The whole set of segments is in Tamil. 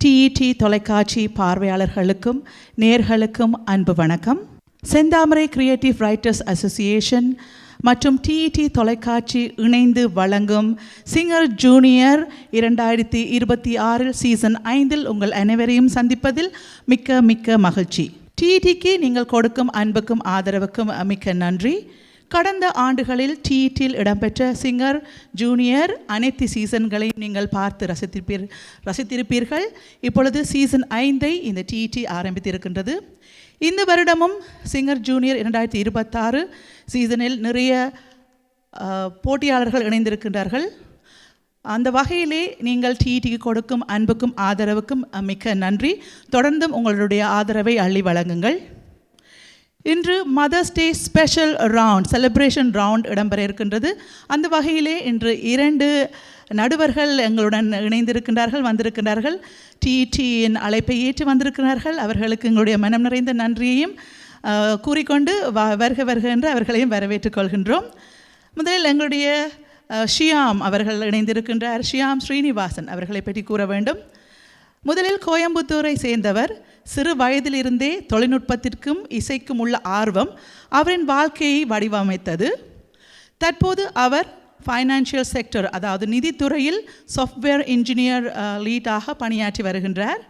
டிஇடி தொலைக்காட்சி பார்வையாளர்களுக்கும் நேர்களுக்கும் அன்பு வணக்கம். செந்தாமரை கிரியேட்டிவ் ரைட்டர்ஸ் அசோசியேஷன் மற்றும் டிஇடி தொலைக்காட்சி இணைந்து வழங்கும் சிங்கர் ஜூனியர் 2026 சீசன் 5 உங்கள் அனைவரையும் சந்திப்பதில் மிக்க மிக்க மகிழ்ச்சி. டிஇடிக்கு நீங்கள் கொடுக்கும் அன்புக்கும் ஆதரவுக்கும் மிக்க நன்றி. கடந்த ஆண்டுகளில் டிஇடியில் இடம்பெற்ற சிங்கர் ஜூனியர் அனைத்து சீசன்களையும் நீங்கள் பார்த்து ரசித்திருப்பீர்கள். இப்பொழுது சீசன் 5 இந்த டிஇடி ஆரம்பித்திருக்கின்றது. இந்த வருடமும் சிங்கர் ஜூனியர் 2026 சீசனில் நிறைய போட்டியாளர்கள் இணைந்திருக்கின்றார்கள். அந்த வகையிலே நீங்கள் டிஇடிக்கு கொடுக்கும் அன்புக்கும் ஆதரவுக்கும் மிக்க நன்றி. தொடர்ந்தும் உங்களுடைய ஆதரவை அள்ளி வழங்குங்கள். இன்று Mother's Day special round celebration round இடம்பெற இருக்கின்றது. அந்த வகையிலே இன்று 2 நடுவர்கள் எங்களுடன் வந்திருக்கின்றார்கள். டிஇடியின் அழைப்பை ஏற்று வந்திருக்கிறார்கள். அவர்களுக்கு எங்களுடைய மனம் நிறைந்த நன்றியையும் கூறிக்கொண்டு வருக என்று அவர்களையும் வரவேற்றுக் கொள்கின்றோம். முதலில் எங்களுடைய ஷியாம் அவர்கள் இணைந்திருக்கின்றார். ஷியாம் ஸ்ரீனிவாசன் அவர்களை பற்றி கூற வேண்டும். முதலில் கோயம்புத்தூரை சேர்ந்தவர். சிறு வயதிலிருந்தே தொழில்நுட்பத்திற்கும் இசைக்கும் உள்ள ஆர்வம் அவரின் வாழ்க்கையை வடிவமைத்தது. தற்போது அவர் ஃபைனான்ஷியல் செக்டர், அதாவது நிதித்துறையில் சாஃப்ட்வேர் இன்ஜினியர் லீடாக பணியாற்றி வருகின்றார்.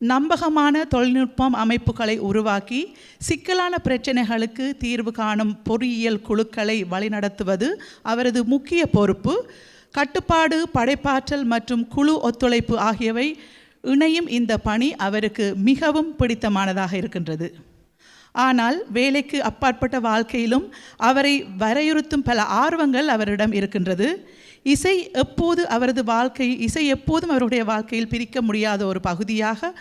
நம்பகமான தொழில்நுட்பம் அமைப்புகளை உருவாக்கி சிக்கலான பிரச்சனைகளுக்கு தீர்வு காணும் பொறியியல் குழுக்களை வழிநடத்துவது அவரது முக்கிய பொறுப்பு. கட்டுப்பாடு, படைப்பாற்றல் மற்றும் குழு ஒத்துழைப்பு ஆகியவை இணையும் இந்த பணி அவருக்கு மிகவும் பிடித்தமானதாக இருக்கின்றது. ஆனால் வேலைக்கு அப்பாற்பட்ட வாழ்க்கையிலும் அவரை வரையுறுத்தும் பல ஆர்வங்கள் அவரிடம் இருக்கின்றது. இசை எப்போதும் அவருடைய வாழ்க்கையில் பிரிக்க முடியாத ஒரு பகுதியாக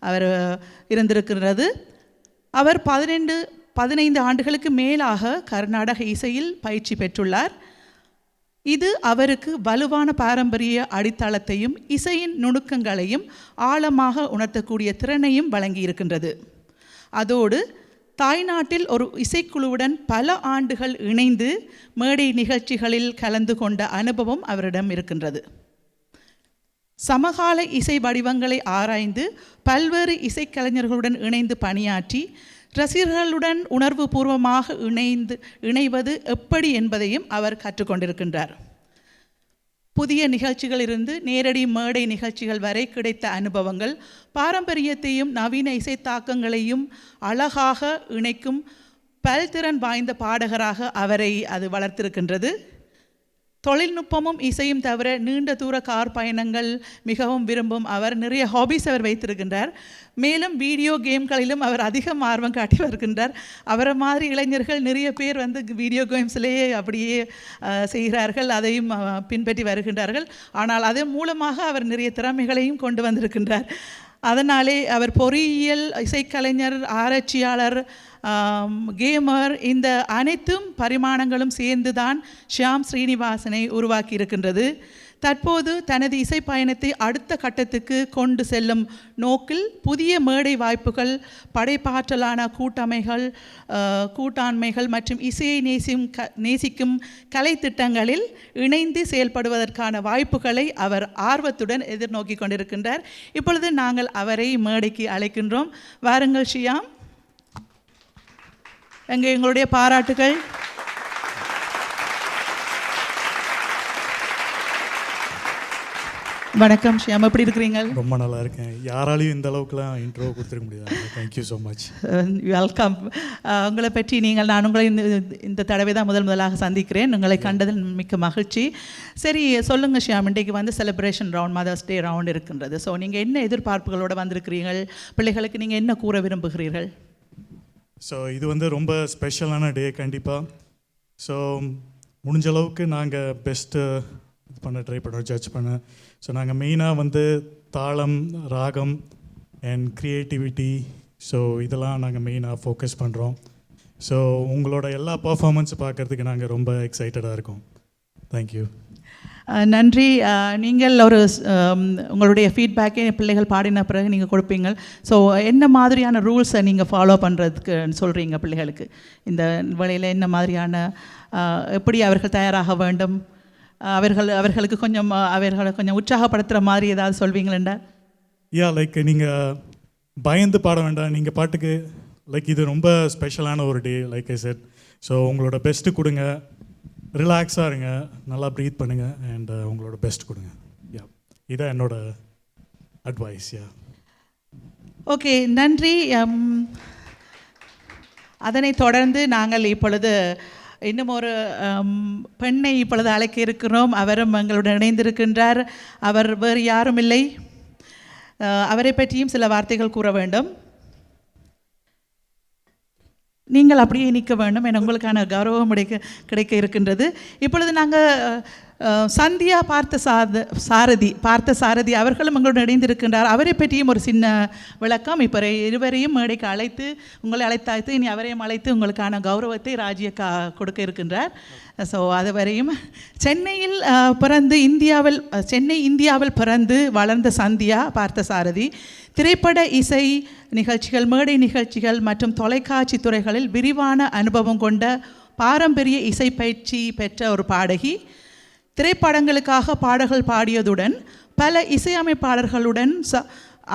அவர் இருந்திருக்கிறது. அவர் 15 ஆண்டுகளுக்கு மேலாக கர்நாடக இசையில் பயிற்சி பெற்றுள்ளார். இது அவருக்கு வலுவான பாரம்பரிய அடித்தளத்தையும் இசையின் நுணுக்கங்களையும் ஆழமாக உணர்த்தக்கூடிய திறனையும் வழங்கியிருக்கின்றது. அதோடு தாய்நாட்டில் ஒரு இசைக்குழுவுடன் பல ஆண்டுகள் இணைந்து மேடை நிகழ்ச்சிகளில் கலந்து கொண்ட அனுபவம் அவரிடம் இருக்கின்றது. சமகால இசை வடிவங்களை ஆராய்ந்து பல்வேறு இசைக்கலைஞர்களுடன் இணைந்து பணியாற்றி ரசிகர்களுடன் உணர்வு பூர்வமாக இணைவது எப்படி என்பதையும் அவர் கற்றுக்கொண்டிருக்கின்றார். புதிய நிகழ்ச்சிகளிலிருந்து நேரடி மேடை நிகழ்ச்சிகள் வரை கிடைத்த அனுபவங்கள் பாரம்பரியத்தையும் நவீன இசை தாக்கங்களையும் அழகாக இணைக்கும் பல்திறன் வாய்ந்த பாடகராக அவரை அது வளர்த்திருக்கின்றது. தொழில்நுட்பமும் இசையும் தவிர நீண்ட தூர கார் பயணங்கள் மிகவும் விரும்பும் அவர் நிறைய ஹாபிஸ் அவர் வைத்திருக்கின்றார். மேலும் வீடியோ கேம்களிலும் அவர் அதிகம் ஆர்வம் காட்டி வருகின்றார். அவரை மாதிரி இளைஞர்கள் நிறைய பேர் வீடியோ கேம்ஸ்லேயே அப்படியே செய்கிறார்கள், அதையும் பின்பற்றி வருகின்றார்கள். ஆனால் அதன் மூலமாக அவர் நிறைய திறமைகளையும் கொண்டு வந்திருக்கின்றார். அதனாலே அவர் பொறியியல், இசைக்கலைஞர், ஆராய்ச்சியாளர், கேமர், இந்த அனைத்தும் பரிமாணங்களும் சேர்ந்துதான் ஷியாம் ஸ்ரீனிவாசனை உருவாக்கி இருக்கின்றது. தற்போது தனது இசை பயணத்தை அடுத்த கட்டத்துக்கு கொண்டு செல்லும் நோக்கில் புதிய மேடை வாய்ப்புகள், படைப்பாற்றலான கூட்டாண்மைகள் மற்றும் இசையை நேசிக்கும் கலை திட்டங்களில் இணைந்து செயல்படுவதற்கான வாய்ப்புகளை அவர் ஆர்வத்துடன் எதிர்நோக்கி கொண்டிருக்கின்றார். இப்பொழுது நாங்கள் அவரை மேடைக்கு அழைக்கின்றோம். வாருங்கள் ஷியாம், எங்களுடைய பாராட்டுகள். வணக்கம் ஷியாம், எப்படி இருக்கிறீங்க? ரொம்ப நல்லா இருக்கேன். யாராலையும் இந்த அளவுக்குலாம் இன்ட்ரோ கொடுத்துருக்க முடியாது. Thank you so much. வெல்கம். உங்களை பற்றி நான் உங்களை இந்த தடவை தான் முதலாக சந்திக்கிறேன். உங்களை கண்டதில் மிக்க மகிழ்ச்சி. சரி, சொல்லுங்கள் ஷியாம், இன்றைக்கு celebration round, mother's day round இருக்கின்றது. ஸோ நீங்கள் என்ன எதிர்பார்ப்புகளோடு வந்திருக்கிறீர்கள்? பிள்ளைகளுக்கு நீங்கள் என்ன கூற விரும்புகிறீர்கள்? ஸோ இது ரொம்ப ஸ்பெஷலான டே கண்டிப்பாக. ஸோ முடிஞ்ச அளவுக்கு நாங்கள் பெஸ்ட்டு இது பண்ண ட்ரை பண்ணுறோம், ஜட்ஜ் பண்ண. ஸோ நாங்கள் மெயினாக தாளம், ராகம் அண்ட் க்ரியேட்டிவிட்டி, ஸோ இதெல்லாம் நாங்கள் மெயினாக ஃபோக்கஸ் பண்ணுறோம். ஸோ உங்களோட எல்லா பர்ஃபார்மன்ஸ் பார்க்குறதுக்கு நாங்கள் ரொம்ப எக்ஸைட்டடாக இருக்கோம். தேங்க்யூ. நன்றி. நீங்கள் உங்களுடைய ஃபீட்பேக்கை பிள்ளைகள் பாடின பிறகு நீங்கள் கொடுப்பீங்க. ஸோ என்ன மாதிரியான ரூல்ஸை நீங்கள் ஃபாலோ பண்ணுறதுக்கு சொல்கிறீங்க பிள்ளைகளுக்கு? இந்த வேளையில் என்ன மாதிரியான எப்படி அவர்கள் தயாராக வேண்டும்? அவர்களுக்கு கொஞ்சம் அவர்களை கொஞ்சம் உற்சாகப்படுத்துகிற மாதிரி ஏதாவது சொல்வீங்களா? லைக் நீங்கள் பயந்து பாட வேண்டாம், நீங்கள் பாட்டுக்கு லைக் இது ரொம்ப ஸ்பெஷலான ஒரு day like I set. So உங்களோட பெஸ்ட்டு கொடுங்க, ரிலாக்ஸாக இருங்க, நல்லா ப்ரீத் பண்ணுங்கள் அண்ட் உங்களோட பெஸ்ட் கொடுங்க. இதான் என்னோட அட்வைஸ். ஓகே, நன்றி. அதனைத் தொடர்ந்து நாங்கள் இப்பொழுது இன்னும் ஒரு பெண்ணை இப்பொழுது அழைக்க இருக்கிறோம். அவரும் எங்களுடன் இணைந்திருக்கின்றார். அவர் வேறு யாரும் இல்லை. அவரை பற்றியும் சில வார்த்தைகள் கூற வேண்டும். நீங்கள் அப்படியே நிற்க வேண்டும் என உங்களுக்கான கௌரவம் கிடைக்க இருக்கின்றது. இப்பொழுது நாங்கள் சந்தியா பார்த்தசாரதி அவர்களும் எங்களுடன் இணைந்திருக்கின்றார். அவரை பற்றியும் ஒரு சின்ன விளக்கம். இப்போ இருவரையும் மேடைக்கு அழைத்து உங்களை அழைத்தாய்த்து இனி அவரையும் அழைத்து உங்களுக்கான கௌரவத்தை ராஜ்யக்கா கொடுக்க இருக்கின்றார். ஸோ அதுவரையும் சென்னை இந்தியாவில் பிறந்து வளர்ந்த சந்தியா பார்த்தசாரதி திரைப்பட இசை நிகழ்ச்சிகள், மேடை நிகழ்ச்சிகள் மற்றும் தொலைக்காட்சி துறைகளில் விரிவான அனுபவம் கொண்ட பாரம்பரிய இசை பயிற்சி பெற்ற ஒரு பாடகி. திரைப்படங்களுக்காக பாடல்கள் பாடியதுடன் பல இசையமைப்பாளர்களுடன்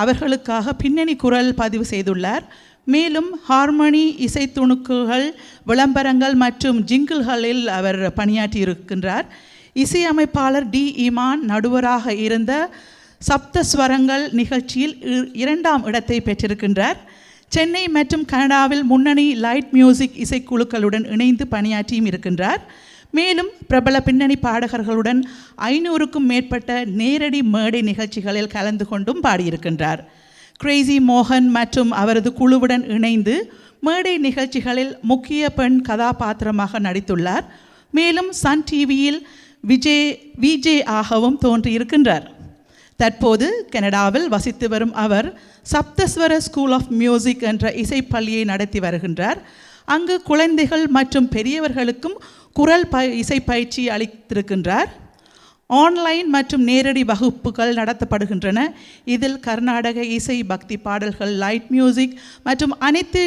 அவர்களுக்காக பின்னணி குரல் பதிவு செய்துள்ளார். மேலும் ஹார்மோனி, இசை துணுக்குகள், விளம்பரங்கள் மற்றும் ஜிங்கிள்களில் அவர் பணியாற்றியிருக்கின்றார். இசையமைப்பாளர் டி. இமான் நடுவராக இருந்த சப்தஸ்வரங்கள் நிகழ்ச்சியில் 2ஆம் இடத்தை பெற்றிருக்கின்றார். சென்னை மற்றும் கனடாவில் முன்னணி லைட் மியூசிக் இசைக்குழுக்களுடன் இணைந்து பணியாற்றியும் இருக்கின்றார். மேலும் பிரபல பின்னணி பாடகர்களுடன் 500க்கும் மேற்பட்ட நேரடி மேடை நிகழ்ச்சிகளில் கலந்து கொண்டும் பாடியிருக்கின்றார். கிரேசி மோகன் மற்றும் அவரது குழுவுடன் இணைந்து மேடை நிகழ்ச்சிகளில் முக்கிய பெண் கதாபாத்திரமாக நடித்துள்ளார். மேலும் சன் டிவியில் விஜே ஆகவும் தோன்றியிருக்கின்றார். தற்போது கனடாவில் வசித்து வரும் அவர் சப்தஸ்வர ஸ்கூல் ஆஃப் மியூசிக் என்ற இசைப்பள்ளியை நடத்தி வருகின்றார். அங்கு குழந்தைகள் மற்றும் பெரியவர்களுக்கும் குரல் இசை பயிற்சி அளித்திருக்கின்றார். ஆன்லைன் மற்றும் நேரடி வகுப்புகள் நடத்தப்படுகின்றன. இதில் கர்நாடக இசை, பக்தி பாடல்கள், லைட் மியூசிக் மற்றும் அனைத்து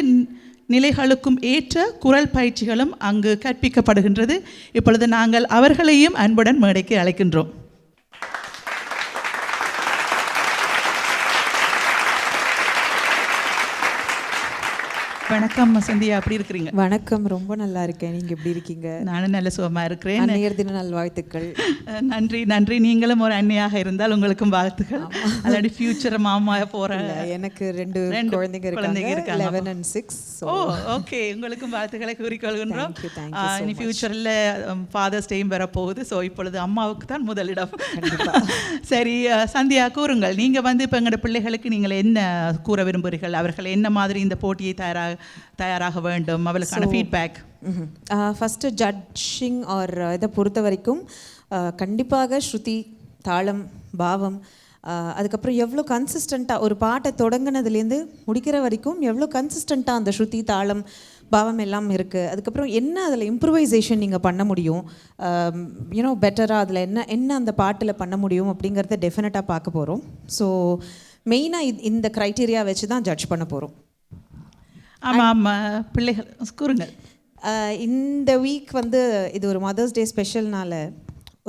நிலைகளுக்கும் ஏற்ற குரல் பயிற்சிகளும் அங்கு கற்பிக்கப்படுகின்றது. இப்பொழுது நாங்கள் அவர்களையும் அன்புடன் மேடைக்கு அழைக்கின்றோம். வணக்கம் சந்தியா, எப்படி இருக்கிறீங்க? வணக்கம், ரொம்ப நல்லா இருக்கேன். நீங்கள் எப்படி இருக்கீங்க? நானும் நல்ல சுகமாக இருக்கிறேன். அன்னையர் தின நல்வாழ்த்துக்கள். நன்றி நன்றி. நீங்களும் ஒரு அன்னையாக இருந்தால் உங்களுக்கும் வாழ்த்துக்கள். அல்லாடி ஃபியூச்சர் மாமா போகிற எனக்கு ரெண்டு குழந்தைங்க இருக்காங்க, 11 and 6. ஓகே, உங்களுக்கும் வாழ்த்துக்களை கூறிக்கொள்கின்றோம். இனி ஃபியூச்சரில் ஃபாதர்ஸ் டேயும் வரப்போகுது. ஸோ இப்பொழுது அம்மாவுக்கு தான் முதலிடம். சரி சந்தியா, கூறுங்கள். நீங்கள் வந்து இப்போ எங்களோட பிள்ளைகளுக்கு நீங்கள் என்ன கூற விரும்புகிறீர்கள்? அவர்கள் என்ன மாதிரி இந்த போட்டியை தயாராக வேண்டும், அவளுக்கான ஃபீட்பேக்? ஃபஸ்ட்டு ஜட்ஜிங் ஆர் இதை பொறுத்த வரைக்கும் கண்டிப்பாக ஸ்ருதி, தாளம், பாவம், அதுக்கப்புறம் எவ்வளோ கன்சிஸ்டண்ட்டாக ஒரு பாட்டை தொடங்கினதுலேருந்து முடிக்கிற வரைக்கும் எவ்வளோ கன்சிஸ்டண்ட்டாக அந்த ஸ்ருதி, தாளம், பாவம் எல்லாம் இருக்குது. அதுக்கப்புறம் என்ன அதில் இம்ப்ரூவைசேஷன் நீங்கள் பண்ண முடியும், பெட்டராக அதில் என்ன அந்த பாட்டில் பண்ண முடியும் அப்படிங்கிறத டெஃபினட்டாக பார்க்க போகிறோம். ஸோ மெயினாக இந்த க்ரைட்டீரியா வச்சு தான் ஜட்ஜ் பண்ண போகிறோம். ஆமாம் ஆமாம், பிள்ளைகள் கூறுங்கள். இந்த வீக் வந்து இது ஒரு மதர்ஸ் டே ஸ்பெஷல்னால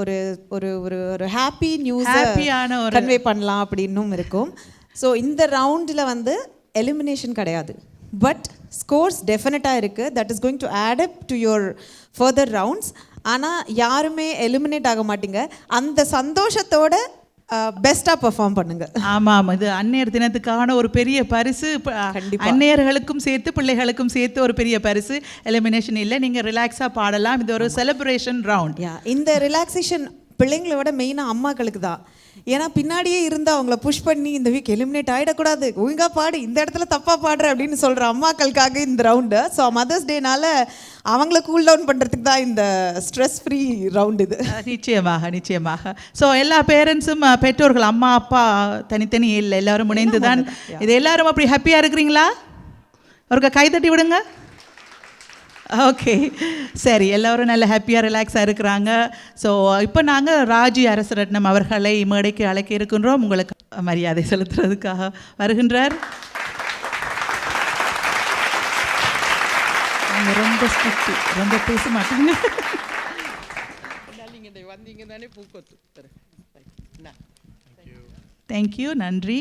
ஒரு ஒரு ஒரு ஒரு ஹாப்பி நியூஸ் கன்வே பண்ணலாம் அப்படின்னும் இருக்கும். ஸோ இந்த ரவுண்டில் வந்து எலிமினேஷன் கிடையாது, பட் ஸ்கோர்ஸ் டெஃபினட்டாக இருக்குது. That is going to add up to your further rounds. ஆனால் யாருமே எலிமினேட் ஆக மாட்டீங்க. அந்த சந்தோஷத்தோட பெஸ்ட்டாக பெர்ஃபார்ம் பண்ணுங்க. ஆமாம், இது அன்னையர் தினத்துக்கான ஒரு பெரிய பரிசு. அன்னையர்களுக்கும் சேர்த்து பிள்ளைகளுக்கும் சேர்த்து ஒரு பெரிய பரிசு. எலிமினேஷன் இல்லை, நீங்கள் ரிலாக்ஸாக பாடலாம். இது ஒரு செலிப்ரேஷன் ரவுண்ட். இந்த ரிலாக்ஸேஷன் பிள்ளைங்களை விட மெயினாக அம்மாக்களுக்கு தான். ஏன்னா பின்னாடியே இருந்து அவங்கள புஷ் பண்ணி இந்த வீக் எலிமினேட் ஆகிடக்கூடாது, ஒழுங்காக பாடு, இந்த இடத்துல தப்பாக பாடுற அப்படின்னு சொல்கிற அம்மாக்களுக்காக இந்த ரவுண்டு. ஸோ மதர்ஸ் டேனால அவங்கள கூல் டவுன் பண்ணுறதுக்கு தான் இந்த ஸ்ட்ரெஸ் ஃப்ரீ ரவுண்ட் இது. நிச்சயமாக நிச்சயமாக. ஸோ எல்லா பேரண்ட்ஸும், பெற்றோர்கள், அம்மா அப்பா தனித்தனி இல்லை, எல்லோரும் இணைந்து தான் இது. எல்லாரும் அப்படி ஹாப்பியாக இருக்கிறீங்களா? அவருக்கு கைத்தட்டி விடுங்க. ஓகே, சரி, எல்லோரும் நல்ல ஹாப்பியாக ரிலாக்ஸாக இருக்கிறாங்க. ஸோ இப்போ நாங்கள் ராஜி அரசரட்னம் அவர்களை மேடைக்கு அழைக்க இருக்கின்றோம். உங்களுக்கு மரியாதை செலுத்துறதுக்காக வருகின்றார். அவங்க ரொம்ப ஸ்ட்ரிக்ட், ரொம்ப பேச மாட்டாங்க. நீங்கள் தானே பூக்கொத்து தேங்க்யூ, நன்றி.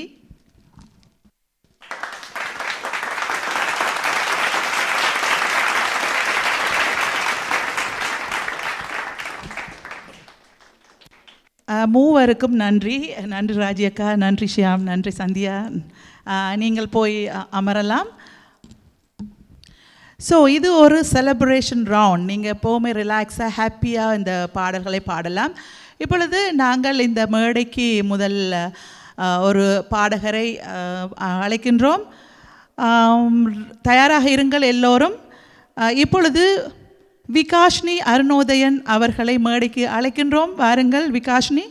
மூவருக்கும் நன்றி. நன்றி ராஜி அக்கா, நன்றி ஷியாம், நன்றி சந்தியா. நீங்கள் போய் அமரலாம். ஸோ இது ஒரு செலிப்ரேஷன் ரவுண்ட். நீங்கள் எப்போவுமே ரிலாக்ஸாக ஹாப்பியாக இந்த பாடல்களை பாடலாம். இப்பொழுது நாங்கள் இந்த மேடைக்கு முதல் ஒரு பாடகரை அழைக்கின்றோம். தயாராக இருங்கள் எல்லோரும். இப்பொழுது விகாஷ்னி அருணோதயன் அவர்களை மேடைக்கு அழைக்கின்றோம். வாருங்கள் விகாஷ்னி.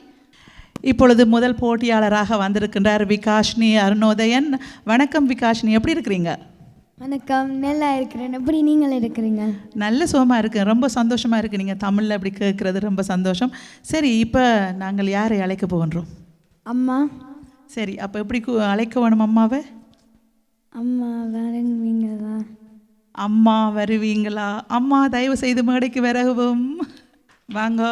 இப்பொழுது முதல் போட்டியாளராக வந்திருக்கின்றார் விகாஷ்னி அருணோதயன். வணக்கம் விகாஷ்னி, எப்படி இருக்கிறீங்க? வணக்கம், நல்லா இருக்கிறேன். எப்படி நீங்கள் இருக்கிறீங்க? நல்ல சுகமாக இருக்கேன், ரொம்ப சந்தோஷமாக இருக்குது. நீங்கள் தமிழில் அப்படி கேட்குறது ரொம்ப சந்தோஷம். சரி, இப்போ நாங்கள் யாரை அழைக்க போகின்றோம்? அம்மா. சரி, அப்போ எப்படி அழைக்க வேணும் அம்மாவை? அம்மா வருவீங்களா? அம்மா வருவீங்களா? அம்மா தயவு செய்து மேடைக்கு வரவும். வாங்க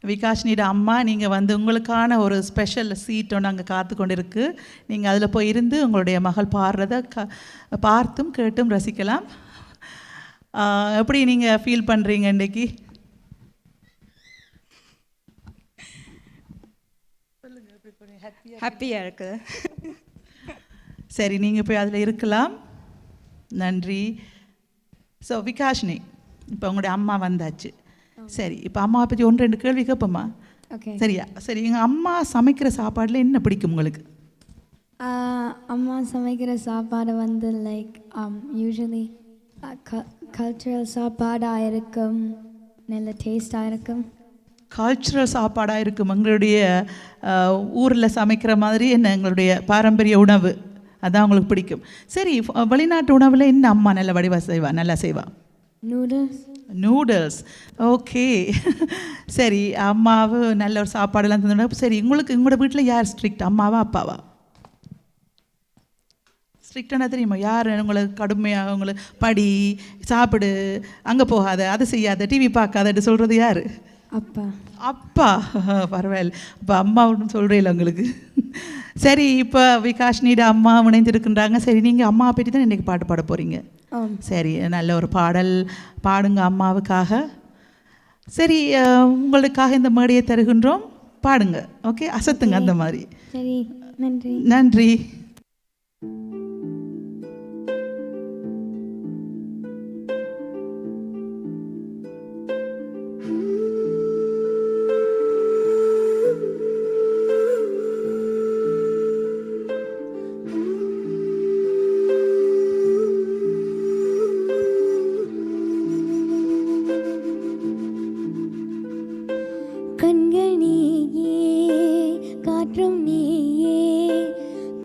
விகாஷ்னியோட அம்மா, நீங்கள் வந்து உங்களுக்கான ஒரு ஸ்பெஷல் சீட் ஒன்று அங்கே காத்து கொண்டு இருக்கு. நீங்கள் அதில் போய் இருந்து உங்களுடைய மகள் பாடுறத பார்த்தும் கேட்டும் ரசிக்கலாம். எப்படி நீங்கள் ஃபீல் பண்ணுறீங்க இன்றைக்கி? ஹாப்பியாக இருக்குது. சரி, நீங்கள் போய் அதில் இருக்கலாம். நன்றி. ஸோ விகாஷ்னி, இப்போ உங்களுடைய அம்மா வந்தாச்சு. சரி, இப்போ அம்மாவை பற்றி 1-2 கேள்வி கேட்போம்மா? ஓகே. சரியா? சரி, எங்கள் அம்மா சமைக்கிற சாப்பாடில் என்ன பிடிக்கும் உங்களுக்கு? அம்மா சமைக்கிற சாப்பாடு வந்து லைக் யூஸ்வலி கல்ச்சுரல் சாப்பாடாக இருக்கும், நல்ல டேஸ்டாக இருக்கும். கல்ச்சுரல் சாப்பாடாக இருக்கும். எங்களுடைய ஊரில் சமைக்கிற மாதிரி என்ன எங்களுடைய பாரம்பரிய உணவு அதான் உங்களுக்கு பிடிக்கும். சரி, வெளிநாட்டு உணவில் என்ன அம்மா நல்ல வடிவாக செய்வா, நல்லா செய்வா? நூடுல்ஸ். ஓகே. சரி, அம்மாவு நல்ல ஒரு சாப்பாடெல்லாம் தந்துடும். சரி, உங்களோட வீட்டில் யார் ஸ்ட்ரிக்ட், அம்மாவா அப்பாவா? ஸ்ட்ரிக்டான தெரியுமா? யார் உங்களுக்கு கடுமையாக உங்களுக்கு படி, சாப்பிடு, அங்கே போகாத, அதை செய்யாத, டிவி பார்க்காதட்டு சொல்கிறது யார்? அப்பா. அப்பா, பரவாயில்ல. அப்போ அம்மா ஒன்றும் சொல்கிறீங்களா உங்களுக்கு? சரி, இப்போ விகாஷ்னியோட அம்மா இணைந்திருக்கின்றாங்க. சரி, நீங்கள் அம்மா பற்றி தான் இன்றைக்கி பாட்டு பாட போகிறீங்க. சரி, நல்ல ஒரு பாடல் பாடுங்க அம்மாவுக்காக. சரி, உங்களுக்காக இந்த மேடையை தருகின்றோம், பாடுங்க. ஓகே, அசத்துங்க அந்த மாதிரி. சரி, நன்றி. நன்றி. கண்கள் நீயே, காற்றும் நீயே,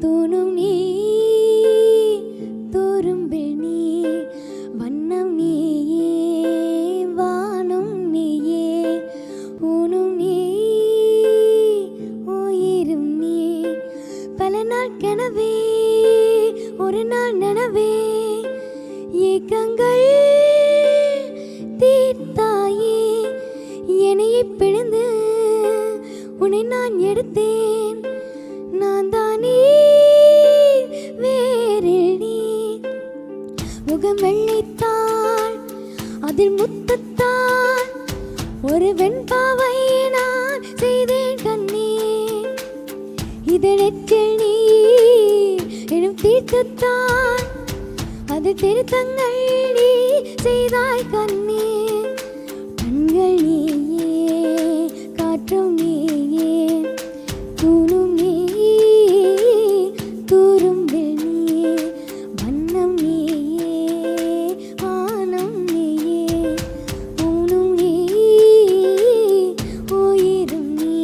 தூணும் நீ, தூரும்பில் நீ, வண்ணம் நீயே, வானும் நீயே, ஊனும் நீ, உயிரும் நீ. பல நாள் கனவே, ஒரு நாள் நனவே, ஏக்கங்கள் தீர்த்தாயே, என்னையை பிழிந்து உன்னை நான் எடுத்தேன். நான் தானே வேறில் நீ. முகம் வெள்ளைத்தான், அதில் முத்தத்தான், ஒரு வெண்பாவை நான் செய்தேன் கண்ணே. இதழெற்றில் நீ எனும் தீர்த்தத்தான், அது திருத்தங்கள் நீ செய்தாய் கண்ணே. கண்கள் நீயே, காற்றும் நீயே, தூணும் நீயே, தூரும்பில் நீயே, வண்ணம் நீயே, வானம் நீயே, ஊனும் நீயே, உயிரும் நீ.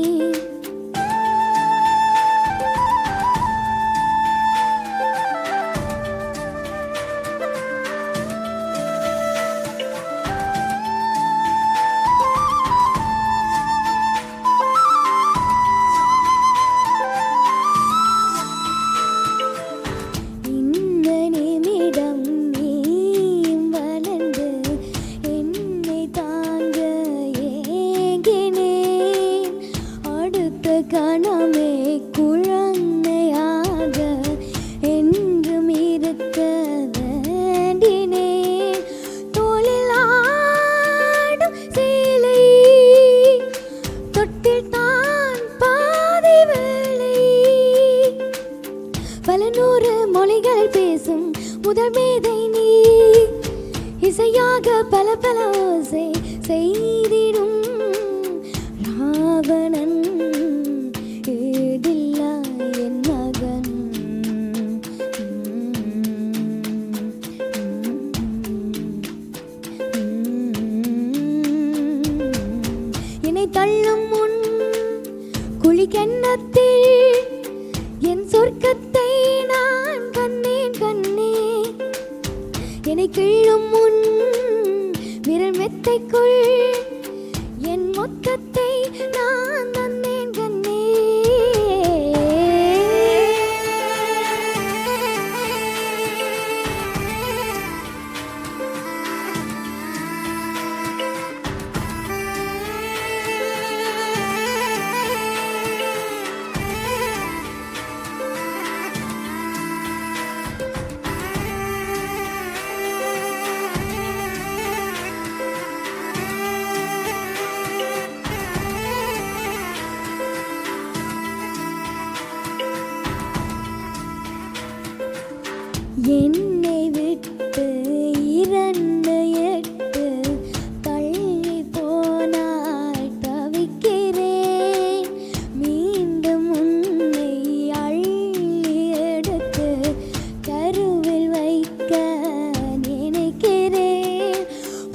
கொடுத்த கணமே குழந்தையாக என்றும் இருக்க வேண்டினேன். தோளில் ஆடும் சேலை தொட்டில் தான் பாதி வேளை. பல நூறு மொழிகள் பேசும் முதல் மேதை நீ. இசையாக பல பல ஓசை செய்திடும் ராவணன் ஏதில்லா என் மகன். என்னை தள்ளும் முன் குழிக்கெண்ணத்தில் என் சொர்க்கத்தை நான் கண்ணேன் கண்ணே. என்னை கிள்ளும் முன் விரல் மெத்தைக்குள் என் மொத்தத்தை நான் தந்தேன் கண்ணே. என்னை விட்டு 2 தள்ளி போனால் தவிக்கிறேன். மீண்டும் உன்னை அள்ளி எடுத்து கருவில் வைக்க நினைக்கிறேன்.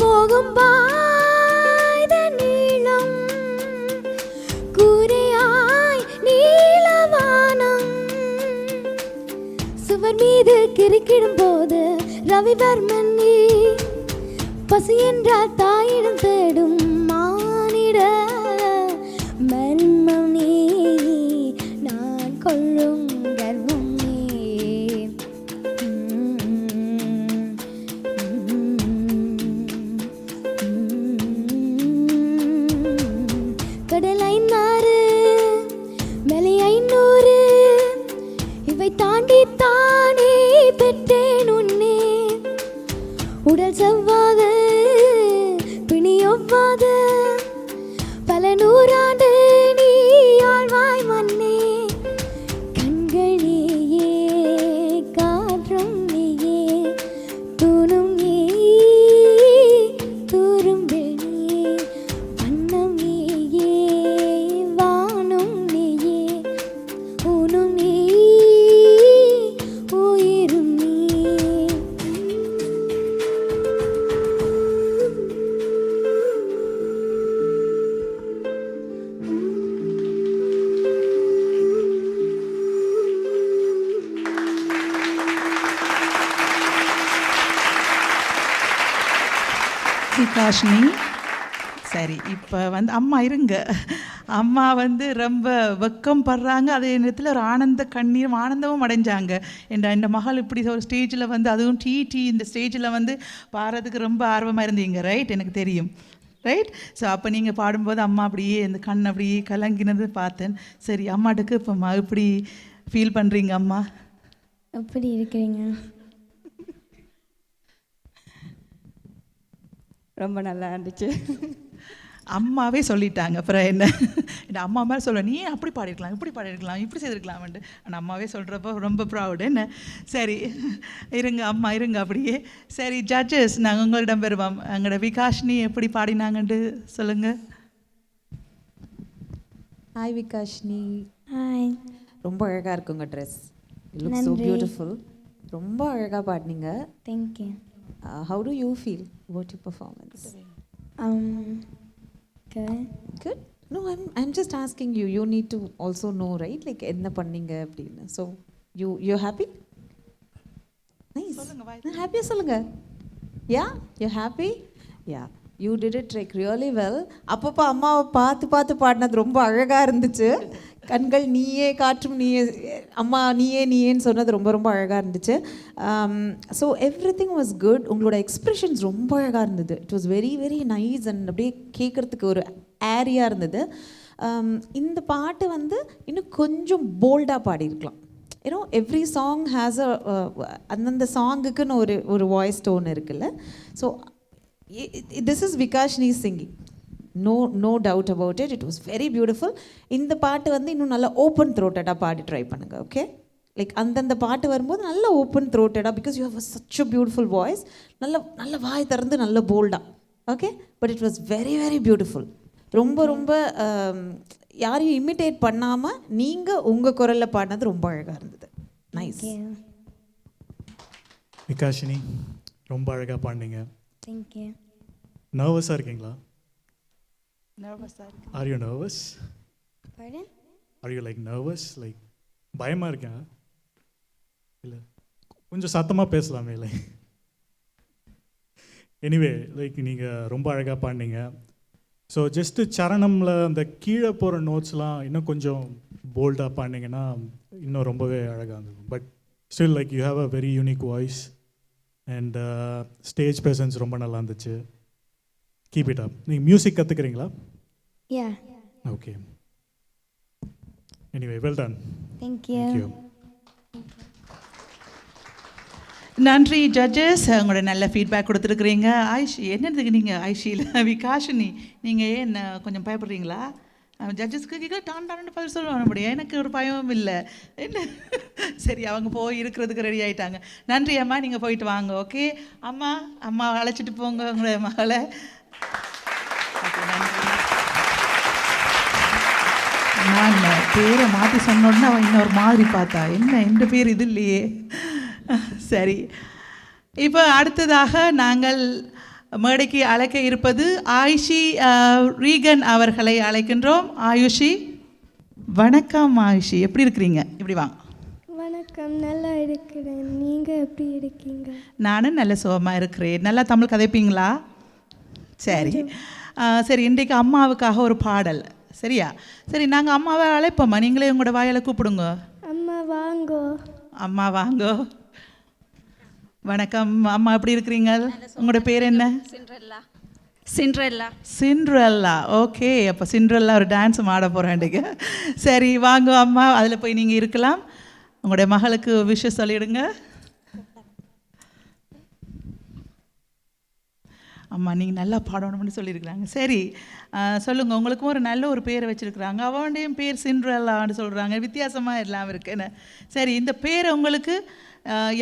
போகும் பாய்த நீளம் கூரையாய் நீலவானம். சுவர் மீது கிறுக்கிடும் போது ரவிவர்மன் நீ. பசி என்றால் தாயிடம் தேடும் மானிட மர்மம் நீ. நான் கொள்ளும் கர்வம் நீ. கடல் 500 மலை 500 இவை தாண்டி தானே பெற்றேன் உன்னே. உடல் செவ்வாது பிணி ஒவ்வாது பல நூறாண்டு நீ ஆழ்வாய் மன்னே. கண்கள் நீயே காற்றும் நீயே தூணும் நீ தூரும் வெளியே. வண்ணம் நீயே வானும் நீயே ஊனும் நீ உயிரும் நீ. விகாஷினி, சரி இப்போ வந்து அம்மா இருங்க. அம்மா வந்து ரொம்ப வெக்கம் படுறாங்க, அதே நேரத்தில் ஒரு ஆனந்த கண்ணீரும் ஆனந்தமும் அடைஞ்சாங்க. இந்த மகள் இப்படி ஒரு ஸ்டேஜில் வந்து அதுவும் டிடி இந்த ஸ்டேஜில் வந்து பாடுறதுக்கு ரொம்ப ஆர்வமாக இருந்தீங்க, ரைட்? எனக்கு தெரியும், ரைட்? ஸோ அப்போ நீங்கள் பாடும்போது அம்மா அப்படியே இந்த கண் அப்படியே கலங்கினது பார்த்தேன். சரி, அம்மாட்டுக்கு இப்போ எப்படி ஃபீல் பண்ணுறீங்க அம்மா? எப்படி இருக்கிறீங்க? ரொம்ப நல்லா இருந்துச்சு. அம்மாவே சொல்லிட்டாங்க, அப்புறம் என்ன? இந்த அம்மா மாதிரி சொல்ல, நீ அப்படி பாடிருக்கலாம், இப்படி பாடிருக்கலாம், இப்படி செய்திருக்கலாம்ட்டு. ஆனால் அம்மாவே சொல்கிறப்போ ரொம்ப ப்ரௌடு என்ன. சரி இருங்க அம்மா, இருங்க அப்படியே. சரி ஜட்ஜஸ், நாங்கள் உங்களிடம் பெறுவோம். எங்களோட விகாஷினி எப்படி பாடினாங்கன்ட்டு சொல்லுங்கள். ஹாய் விகாஷ்னி. ஹாய். ரொம்ப அழகாக இருக்கு உங்கள் dress. It looks so beautiful. ரொம்ப அழகாக பாடினீங்க. Thank you. How do you feel about your performance? Good. Good. No, I'm just asking you. You need to also know, right? Like என்ன பண்ணீங்க அப்படின்னு. So you're happy? Nice. Happy சொல்லுங்க. Yeah, you're happy? Yeah. You did it like really well. அப்பப்போ அம்மாவை பார்த்து பாடினது ரொம்ப அழகாக இருந்துச்சு. கண்கள் நீயே காற்றும் நீயே அம்மா நீயேன்னு சொன்னது ரொம்ப ரொம்ப அழகாக இருந்துச்சு. So every thing was good. உங்களோட எக்ஸ்ப்ரெஷன்ஸ் ரொம்ப அழகாக இருந்தது. It was very very nice and அப்படியே கேட்குறதுக்கு ஒரு ஏரியாக இருந்தது. இந்த பாட்டு வந்து இன்னும் கொஞ்சம் போல்டாக பாடியிருக்கலாம். யூனோ எவ்ரி சாங் ஹேஸ் அந்தந்த சாங்குக்குன்னு ஒரு வாய்ஸ் டோன் இருக்குல்ல. So this is Vikashini singing, no doubt about it. It was very beautiful. இந்த பாட்டு வந்து இன்னும் நல்லா ஓப்பன் த்ரோட்டடாக பாடி ட்ரை பண்ணுங்கள். ஓகே, லைக் அந்தந்த பாட்டு வரும்போது நல்ல ஓப்பன் த்ரோட்டடாக, because you have such a beautiful voice. நல்ல வாய் திறந்து நல்ல போல்டாக. Okay, but it was very very beautiful. ரொம்ப யாரையும் இமிட்டேட் பண்ணாமல் நீங்கள் உங்கள் குரலில் பாடினது ரொம்ப அழகாக இருந்தது. நைஸ். விகாஷினி ரொம்ப அழகாக பாடினீங்க. தேங்க்யூ. நர்வஸாக இருக்கீங்களா? நர்வஸாக இருக்கு. Are you nervous? Pardon? Are you like nervous, like பயமாக இருக்கேன்? இல்லை, கொஞ்சம் சத்தமாக பேசலாமே. லைக் எனிவே, லைக் நீங்கள் ரொம்ப அழகாக பாடினீங்க. ஸோ ஜஸ்ட்டு சரணமில் அந்த கீழே போகிற நோட்ஸ்லாம் இன்னும் கொஞ்சம் போல்டாக பாடினீங்கன்னா இன்னும் ரொம்பவே அழகாக இருந்தது. But still like you have a very unique voice and stage presence ரொம்ப நல்லா இருந்துச்சு. Keep it up. நீங்கள் மியூசிக் கற்றுக்குறீங்களா? Yeah. Okay, anyway well done. Thank you. Thank you. நன்றி ஜட்ஜஸ், உங்களோட நல்ல ஃபீட்பேக் கொடுத்துருக்குறீங்க. ஐஷி, என்னதுக்கு நீங்கள் ஐஷியில் விகாஷினி நீங்கள் ஏன் கொஞ்சம் பயப்படுறீங்களா? ஜட்ஜஸ்க்கு கேட்கல டான்னு பதில் சொல்லுவாங்க. அப்படியே எனக்கு ஒரு பயமும் இல்லை. என்ன சரி, அவங்க போய் இருக்கிறதுக்கு ரெடி ஆகிட்டாங்க. நன்றி அம்மா, நீங்கள் போயிட்டு வாங்க. ஓகே அம்மா அழைச்சிட்டு போங்க உங்களோட மகளை. ஓகே, நன்றி. நான் பேரை மாற்றி சொன்னோடனே அவன் இன்னொரு மாதிரி பார்த்தா, என்ன எந்த பேர் இது இல்லையே. சரி, இப்போ அடுத்ததாக நாங்கள் மேடைக்கு அழைக்க இருப்பது ஆயுஷி ரீகன் அவர்களை அழைக்கின்றோம். ஆயுஷி, வணக்கம். ஆயுஷி, எப்படி இருக்கிறீங்க? இப்படி வாங்க. வணக்கம், நல்லா இருக்கிறேன். நீங்கள் எப்படி இருக்கீங்க? நானும் நல்ல சுகமாக இருக்கிறேன். நல்லா தமிழ் கதைப்பீங்களா? சரி சரி, இன்றைக்கு அம்மாவுக்காக ஒரு பாடல். சரியா? சரி, நாங்கள் அம்மாவை அழைப்போம்மா, நீங்களே உங்களோட வாயால் கூப்பிடுங்க. அம்மா வாங்கோ. அம்மா வாங்கோ. வணக்கம் அம்மா, எப்படி இருக்கிறீங்க? உங்களோட பேர் என்ன? சிண்ட்ரெல்லா. ஓகே, அப்போ சிண்ட்ரெல்லா ஒரு டான்ஸ் ஆட போகிறேன். சரி வாங்க அம்மா, அதில் போய் நீங்கள் இருக்கலாம். உங்களுடைய மகளுக்கு விஷயம் சொல்லிடுங்க. அம்மா நீங்கள் நல்லா பாடணும்னு சொல்லியிருக்கிறாங்க. சரி சொல்லுங்கள், உங்களுக்கும் ஒரு நல்ல ஒரு பேரை வச்சுருக்குறாங்க. அவனுடையும் பேர் சிண்ட்ரெல்லான்னு சொல்கிறாங்க, வித்தியாசமாக எல்லாம் இருக்குன்னு. சரி, இந்த பேரை உங்களுக்கு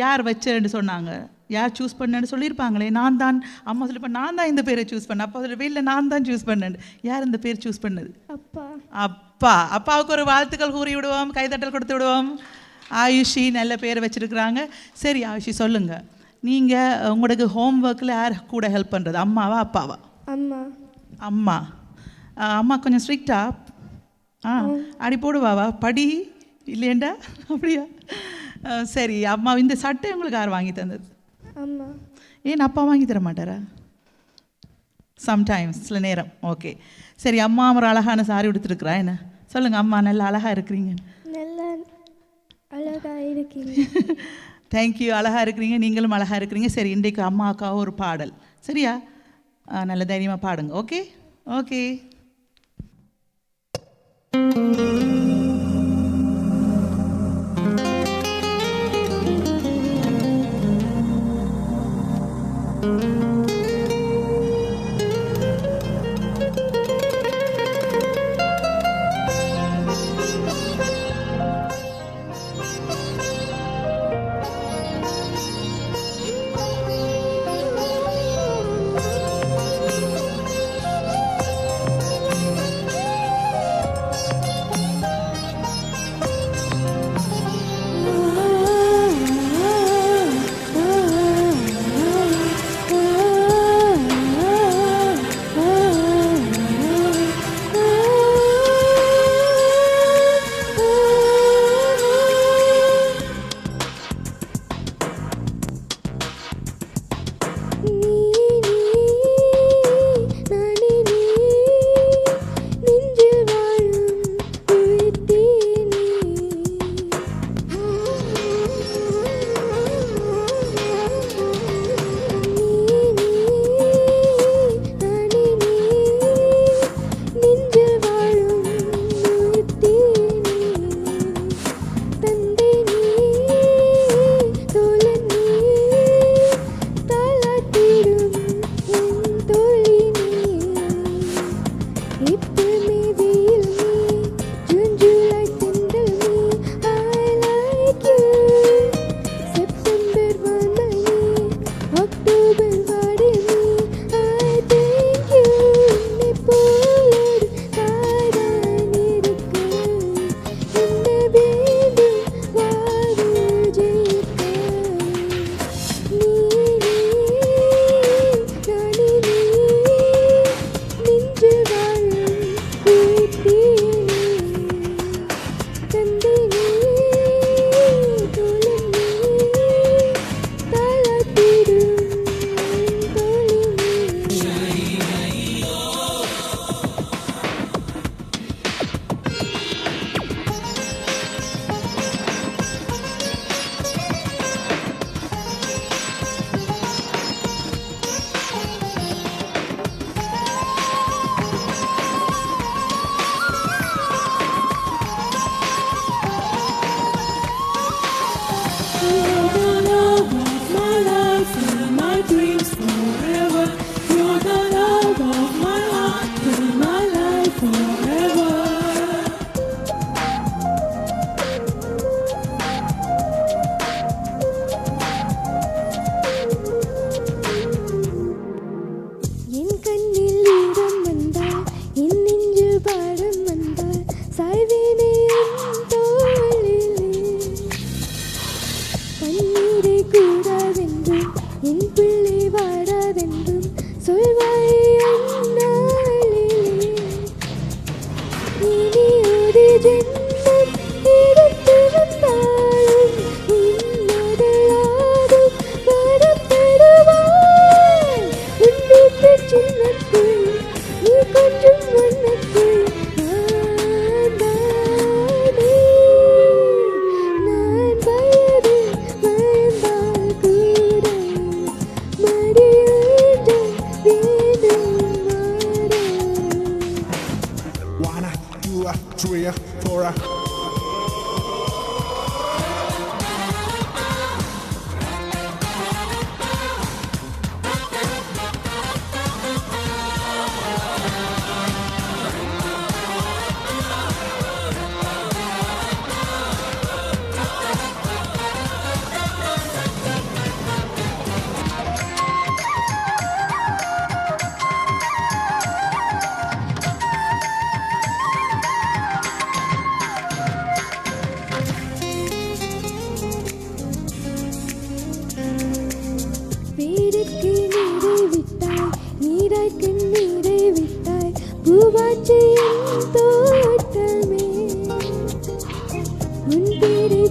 யார் வச்சேன்னு சொன்னாங்க? யார் சூஸ் பண்ணேன்னு சொல்லியிருப்பாங்களே. நான் தான், அம்மா சொல்லிப்பேன், நான் தான் இந்த பேரை சூஸ் பண்ணேன். அப்பா சொல்லி இல்லை, நான் தான் சூஸ் பண்ணேன். யார் இந்த பேர் சூஸ் பண்ணது? அப்பாவுக்கு ஒரு வாழ்த்துக்கள் கூறி விடுவோம், கைதட்டல் கொடுத்து விடுவோம். ஆயுஷி நல்ல பேரை வச்சுருக்குறாங்க. சரி ஆயுஷி, சொல்லுங்கள், நீங்கள் உங்களுக்கு ஹோம்ஒர்க்கில் யார் கூட ஹெல்ப் பண்ணுறது, அம்மாவா அப்பாவா? அம்மா கொஞ்சம் ஸ்ட்ரிக்டா? அடி போடுவாவா? படி இல்லையண்டா? அப்படியா? சரி அம்மா, இந்த சட்டை உங்களுக்கு யார் வாங்கி தந்தது? ஏன் அப்பா வாங்கி தர மாட்டாரா? சம்டைம்ஸ், சில நேரம். ஓகே சரி, அம்மா ஒரு அழகான சாரி உடுத்துருக்குறா. என்ன சொல்லுங்கள் அம்மா, நல்லா அழகாக இருக்கிறீங்க. தேங்க்யூ, அழகாக இருக்கிறீங்க. நீங்களும் அழகாக இருக்கிறீங்க. சரி, இன்றைக்கு அம்மாவுக்காக ஒரு பாடல். சரியா? நல்ல தைரியமாக பாடுங்க. Okay okay.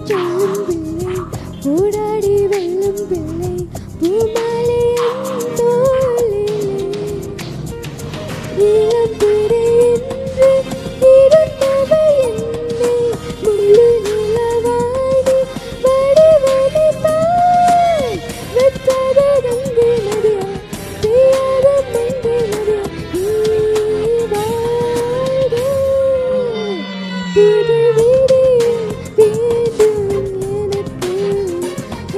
சொல்லும் பிள்ளை போராடி வெல்லும் பிள்ளை பூமாலையின் தோளிலே நீலம் திரை என்று இருந்தவை என்னை முழு நிலவாடி வடிவமைத்தாய் வெற்றாத கங்கை நதியா பெய்யாத மங்கை நதியா நீ வாழ்க திருவிடியில் வேண்டும் எனக்கு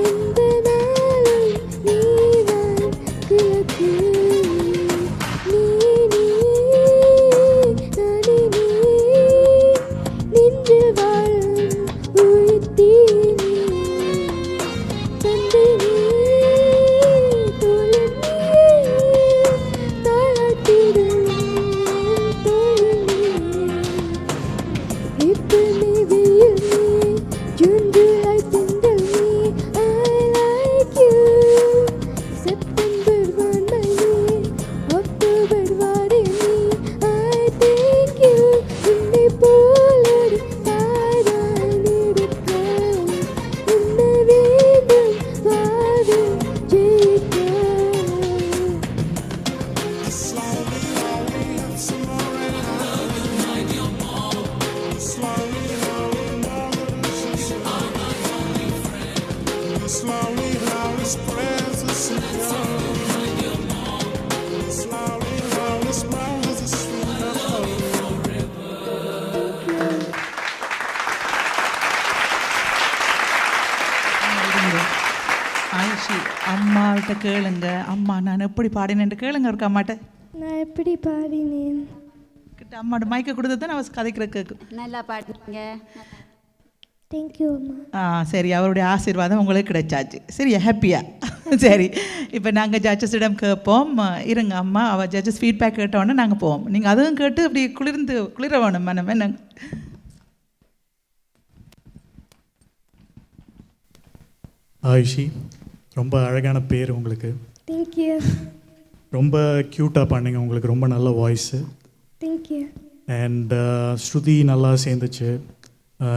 எந்த நாளும் நீதான் கிழக்கு நீ நானே நீ நின்று வாழும் உயிர்த்தீ நீ தந்தை நீ தோழன் நீ தாளாட்டிடும் தோழன் நீ April me, வெயில் நீ June, July, திங்கள் நீ I like you September, வான்மை நீ October, வாடை நீ I thank you உன்னை போலொரு தாய்தான் இருக்க என்ன வேண்டும் வாழ்வில் ஜெயிக்க Slowly, how it spreads the sweet Slowly, how it spreads the sweet ஆயிஷி அம்மாவிட்ட கேளுங்க, அம்மா நான் எப்படி பாடினேன் கேளுங்க இருக்க அம்மாட்ட நான் எப்படி பாடினேன் கிட்ட அம்மாட்ட மைக்க கொடுத்து தான் நான் கதைக்கிற கேட்கும். நல்லா பாடுறீங்க. தேங்க்யூ அம்மா சரி, அவருடைய ஆசீர்வாதம் உங்களுக்கு கிடைச்சாச்சு. சரியா, ஹாப்பியா? சரி, இப்போ நாங்கள் ஜட்ஜஸிடம் கேட்போம். இருங்க அம்மா, அவள் ஜட்ஜஸ் ஃபீட்பேக் கேட்டோன்னே நாங்கள் போவோம். நீங்கள் அதுவும் கேட்டு அப்படி குளிர வேணும் மனம் என்ன. ஆயுஷி, ரொம்ப அழகான பேர் உங்களுக்கு. தேங்க்யூ ரொம்ப க்யூட்டாக பாடினீங்க, உங்களுக்கு ரொம்ப நல்ல வாய்ஸு. தேங்க்யூ அண்ட் ஸ்ருதி நல்லா சேர்ந்துச்சு,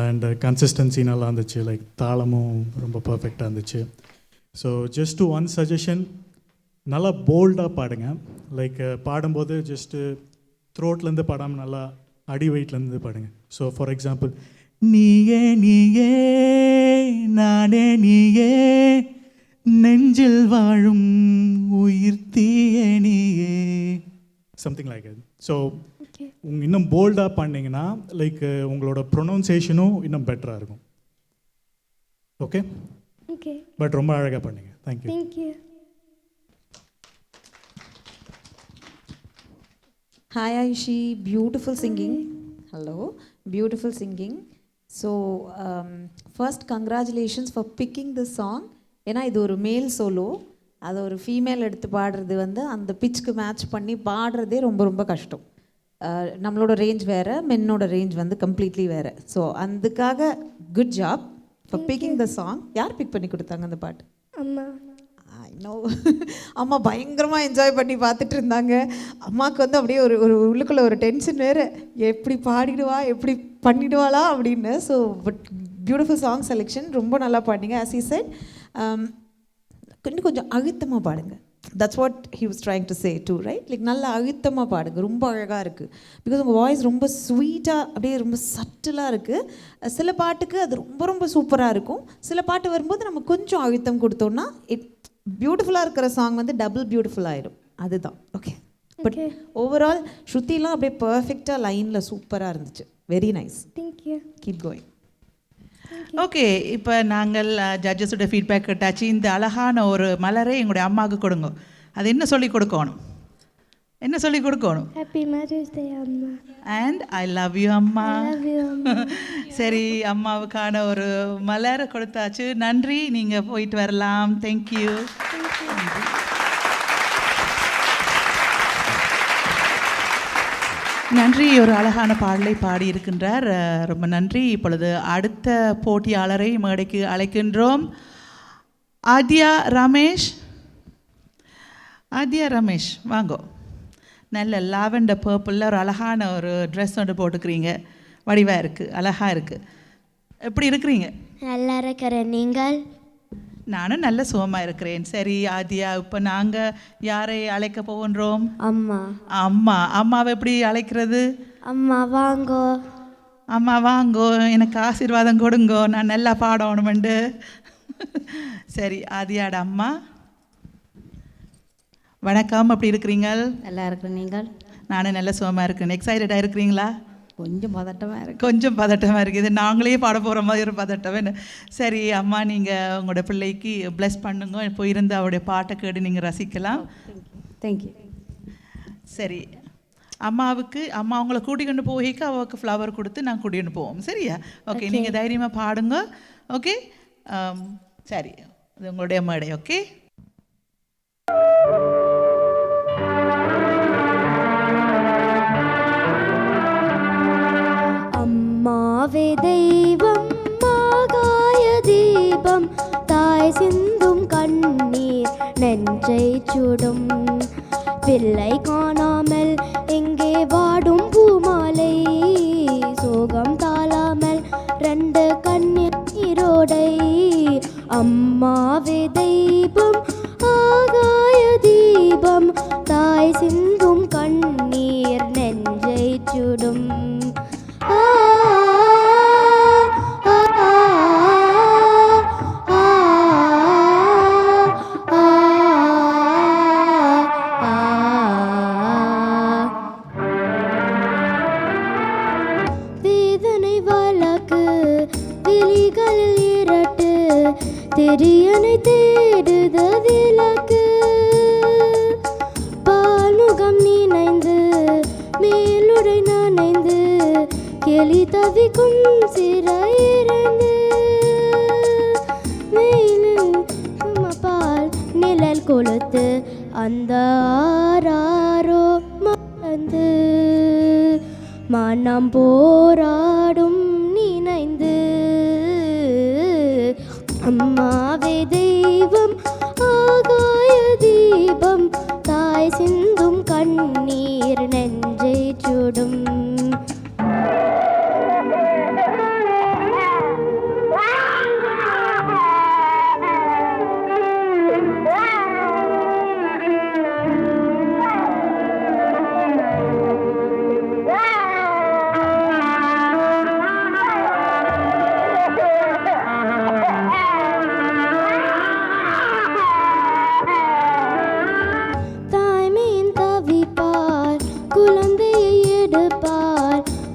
அண்ட் கன்சிஸ்டன்சி நல்லா இருந்துச்சு, லைக் தாளமும் ரொம்ப பர்ஃபெக்டாக இருந்துச்சு. ஸோ ஜஸ்ட் ஒன் சஜஷன், நல்லா போல்டாக பாடுங்க. லைக் பாடும்போது ஜஸ்ட்டு த்ரோட்லேருந்து பாடாமல் நல்லா அடி வெயிட்லேருந்து பாடுங்க. ஸோ ஃபார் எக்ஸாம்பிள், நீயே நீயே நானே நீயே நெஞ்சில் வாழும் உயிர் தீயே நீயே, சம்திங் லைக் அது. ஸோ இன்னும் போல்டாக பாடினீங்கன்னா லைக் உங்களோட ப்ரொனவுன்சியேஷனும் இன்னும் பெட்டராக இருக்கும். ஓகே ஓகே பட் ரொம்ப அழகாக பண்ணீங்க. Thank you. Thank you Hi Aishi, beautiful singing. Hello, beautiful singing. So first congratulations for picking this song. ஏன்னா இது ஒரு மேல் சோலோ, அதை ஒரு ஃபீமேல் எடுத்து பாடுறது வந்து அந்த பிச்சுக்கு மேட்ச் பண்ணி பாடுறதே ரொம்ப ரொம்ப கஷ்டம். நம்மளோட ரேஞ்ச் வேறு, மென்னோட ரேஞ்ச் வந்து கம்ப்ளீட்லி வேறு. ஸோ அதுக்காக good job for picking the song. யார் பிக் பண்ணி கொடுத்தாங்க அந்த பாட்டு? அம்மா அம்மா பயங்கரமாக என்ஜாய் பண்ணி பார்த்துட்டு இருந்தாங்க. அம்மாவுக்கு வந்து அப்படியே ஒரு ஒரு உள்ளுக்குள்ளே ஒரு டென்ஷன் வேறு, எப்படி பாடிடுவா எப்படி பண்ணிடுவாளா அப்படின்னு. So but beautiful song selection, ரொம்ப நல்லா பாடிங்க. ஆஸ் ஹி செட், இன்னும் கொஞ்சம் அழுத்தமாக பாடுங்க. That's what he was trying to say to, right? Like நல்லா அழுத்தமாக பாடுங்க, ரொம்ப அழகாக இருக்குது. பிகாஸ் உங்கள் வாய்ஸ் ரொம்ப ஸ்வீட்டாக அப்படியே ரொம்ப சட்டிலாக இருக்குது. சில பாட்டுக்கு அது ரொம்ப ரொம்ப சூப்பராக இருக்கும். சில பாட்டு வரும்போது நம்ம கொஞ்சம் அழுத்தம் கொடுத்தோன்னா பியூட்டிஃபுல்லாக இருக்கிற சாங் வந்து டபுள் பியூட்டிஃபுல் ஆகிடும். அதுதான். ஓகே, பட் ஓவரால் ஸ்ருதிலாம் அப்படியே பர்ஃபெக்டாக லைனில் சூப்பராக இருந்துச்சு. Very nice. Thank you. Keep going. Okay, இப்போ நாங்கள் ஜட்ஜஸோட ஃபீட்பேக் கேட்டாச்சு. இந்த அழகான ஒரு மலரை எங்களுடைய அம்மாவுக்கு கொடுங்க. அது என்ன சொல்லி கொடுக்கணும்? என்ன சொல்லி கொடுக்கணும்? ஹாப்பி மதர்ஸ் டே அம்மா. அண்ட் ஐ லவ் யூ அம்மா. லவ் யூ அம்மா. சரி, அம்மாவுக்கான ஒரு மலரை கொடுத்தாச்சு. நன்றி, நீங்கள் போயிட்டு வரலாம். தேங்க்யூ. நன்றி, ஒரு அழகான பாடலை பாடியிருக்கின்றார். ரொம்ப நன்றி. இப்பொழுது அடுத்த போட்டியாளரை மேடைக்கு அழைக்கின்றோம். ஆத்யா ரமேஷ். ஆத்யா ரமேஷ் வாங்கோ. நல்ல லாவெண்டர் பர்பிளில் ஒரு அழகான ஒரு ட்ரெஸ் ஒன்று போட்டுக்கிறீங்க, வடிவாக இருக்குது, அழகாக இருக்குது. எப்படி இருக்கிறீங்க? நல்லா இருக்கிறேன். நீங்கள்? நானும் நல்ல சுகமாக இருக்கிறேன். சரி ஆதியா, இப்போ நாங்கள் யாரை அழைக்க போகின்றோம்? அம்மா. அம்மாவை எப்படி அழைக்கிறது? அம்மா வாங்கோ. அம்மா வாங்கோ, எனக்கு ஆசீர்வாதம் கொடுங்கோ, நான் நல்லா பாடணுமெண்டு. சரி ஆதியாட அம்மா வணக்கம், எப்படி இருக்கிறீங்க? நல்லா இருக்கிறேன். நீங்கள்? நானும் நல்ல சுகமாக இருக்கிறேன். எக்ஸைட்டடாக இருக்கிறீங்களா? கொஞ்சம் பதட்டமாக இருக்கு. கொஞ்சம் பதட்டமாக இருக்குது. நாங்களே பாட போகிற மாதிரி ஒரு பதட்டம். சரி அம்மா, நீங்கள் உங்களோட பிள்ளைக்கு ப்ளஸ் பண்ணுங்க, போயிருந்து அவருடைய பாட்டை கேட்டு நீங்கள் ரசிக்கலாம். தேங்க்யூ. சரி அம்மாவுக்கு அம்மா அவங்கள கூட்டிக்கொண்டு போய்க்கு அவளுக்கு ஃப்ளவர் கொடுத்து நான் கூட்டிகிட்டு போவோம். சரியா? ஓகே, நீங்கள் தைரியமாக பாடுங்க. ஓகே சரி, இது உங்களுடைய மேடை. ஓகே. அம்மாவே தெய்வம், ஆகாய தீபம், தாய் சிந்தும் கண்ணீர் நெஞ்சை சுடும். பிள்ளை காணாமல் எங்கே வாடும் பூமாலை, சோகம் தாளாமல் 2 கண்ணீர் நீரோடை. அம்மாவே தெய்வம், ஆகாய தீபம், தாய் சிந்தும் கண்ணீர் நெஞ்சை சுடும். வேதனை வழக்கு விழிகளில் இரட்டு, தெரியனை தேடுத விளக்கு. பால்முகம் நினைந்து மேலுடை நனைந்து, கிளி தவிக்கும் சிறையிறந்து. வெயிலில் பால் நிழல் கொளுத்து, அந்த ஆராரோ மறந்து, மனம் போராடும் நினைந்து. அம்மாவே தெய்வம், ஆகாய தீபம், தாய் சிந்தும் கண்ணீர் நெஞ்சை சுடும்.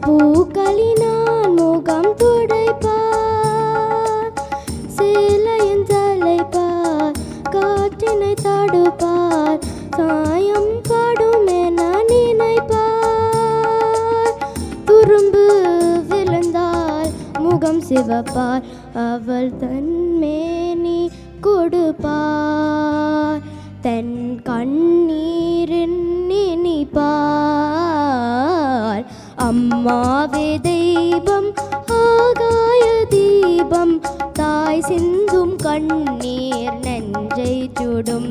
பூக்களினால் முகம் துடைப்பார், சேலையின் தலைப்பார், காற்றினை தடுப்பார், சாயம் படும் என நினைப்பார். துரும்பு விழுந்தால் முகம் சிவப்பார், அவள் தன்மேனி கொடுப்பார், தன் கண்ணீரின் நினைப்பார். அம்மாவே தெய்வம், ஆகாய தீபம், தாய் சிந்தும் கண்ணீர் நெஞ்சை சுடும்.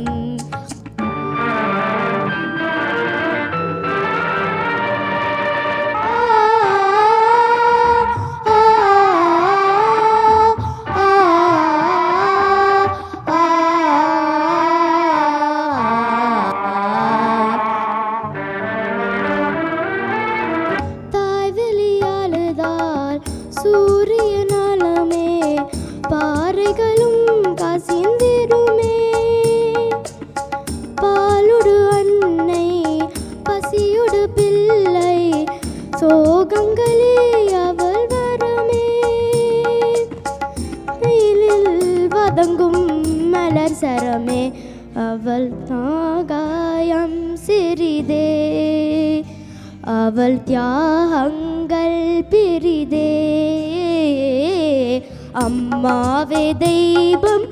சூரியனாலமே பாறைகளும் கசிந்திருமே, பாலுடு அன்னை பசியுடு பிள்ளை, சோகங்களே அவள் வரமே. வெயிலில் வதங்கும் மலர் சரமே, அவள் தாகாயம் சிறிதே, அவள் தியாகங்கள் பெரிதே. அம்மாவே தெய்வம்,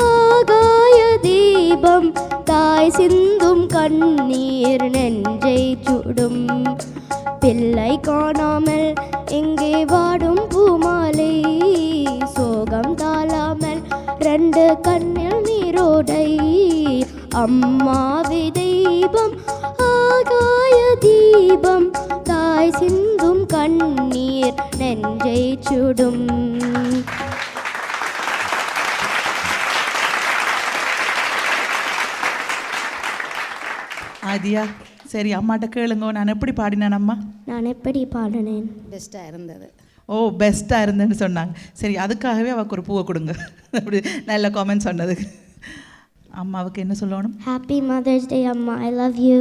ஆகாய தீபம், தாய் சிந்தும் கண்ணீர் நெஞ்சை சுடும். பிள்ளை காணாமல் எங்கே வாடும் பூமாலை, சோகம் தாளாமல் 2 கண்ணில் நீரோடை. அம்மாவே தெய்வம், ஆகாய தீபம், தாய் சிந்தும் கண்ணீர் நெஞ்சை சுடும். ஆதியா, சரி அம்மாட்ட கேளுங்க, நான் எப்படி பாடினேன் அம்மா? நான் எப்படி பாடினேன்? பெஸ்ட்டாக இருந்தது. ஓ, பெஸ்ட்டாக இருந்தேன்னு சொன்னாங்க. சரி, அதுக்காகவே அவருக்கு ஒரு பூவை கொடுங்க. அப்படி நல்ல காமெண்ட் சொன்னதுக்கு. அம்மாவுக்கு என்ன சொல்லணும்? ஹாப்பி மதர்ஸ் டே அம்மா, I love you.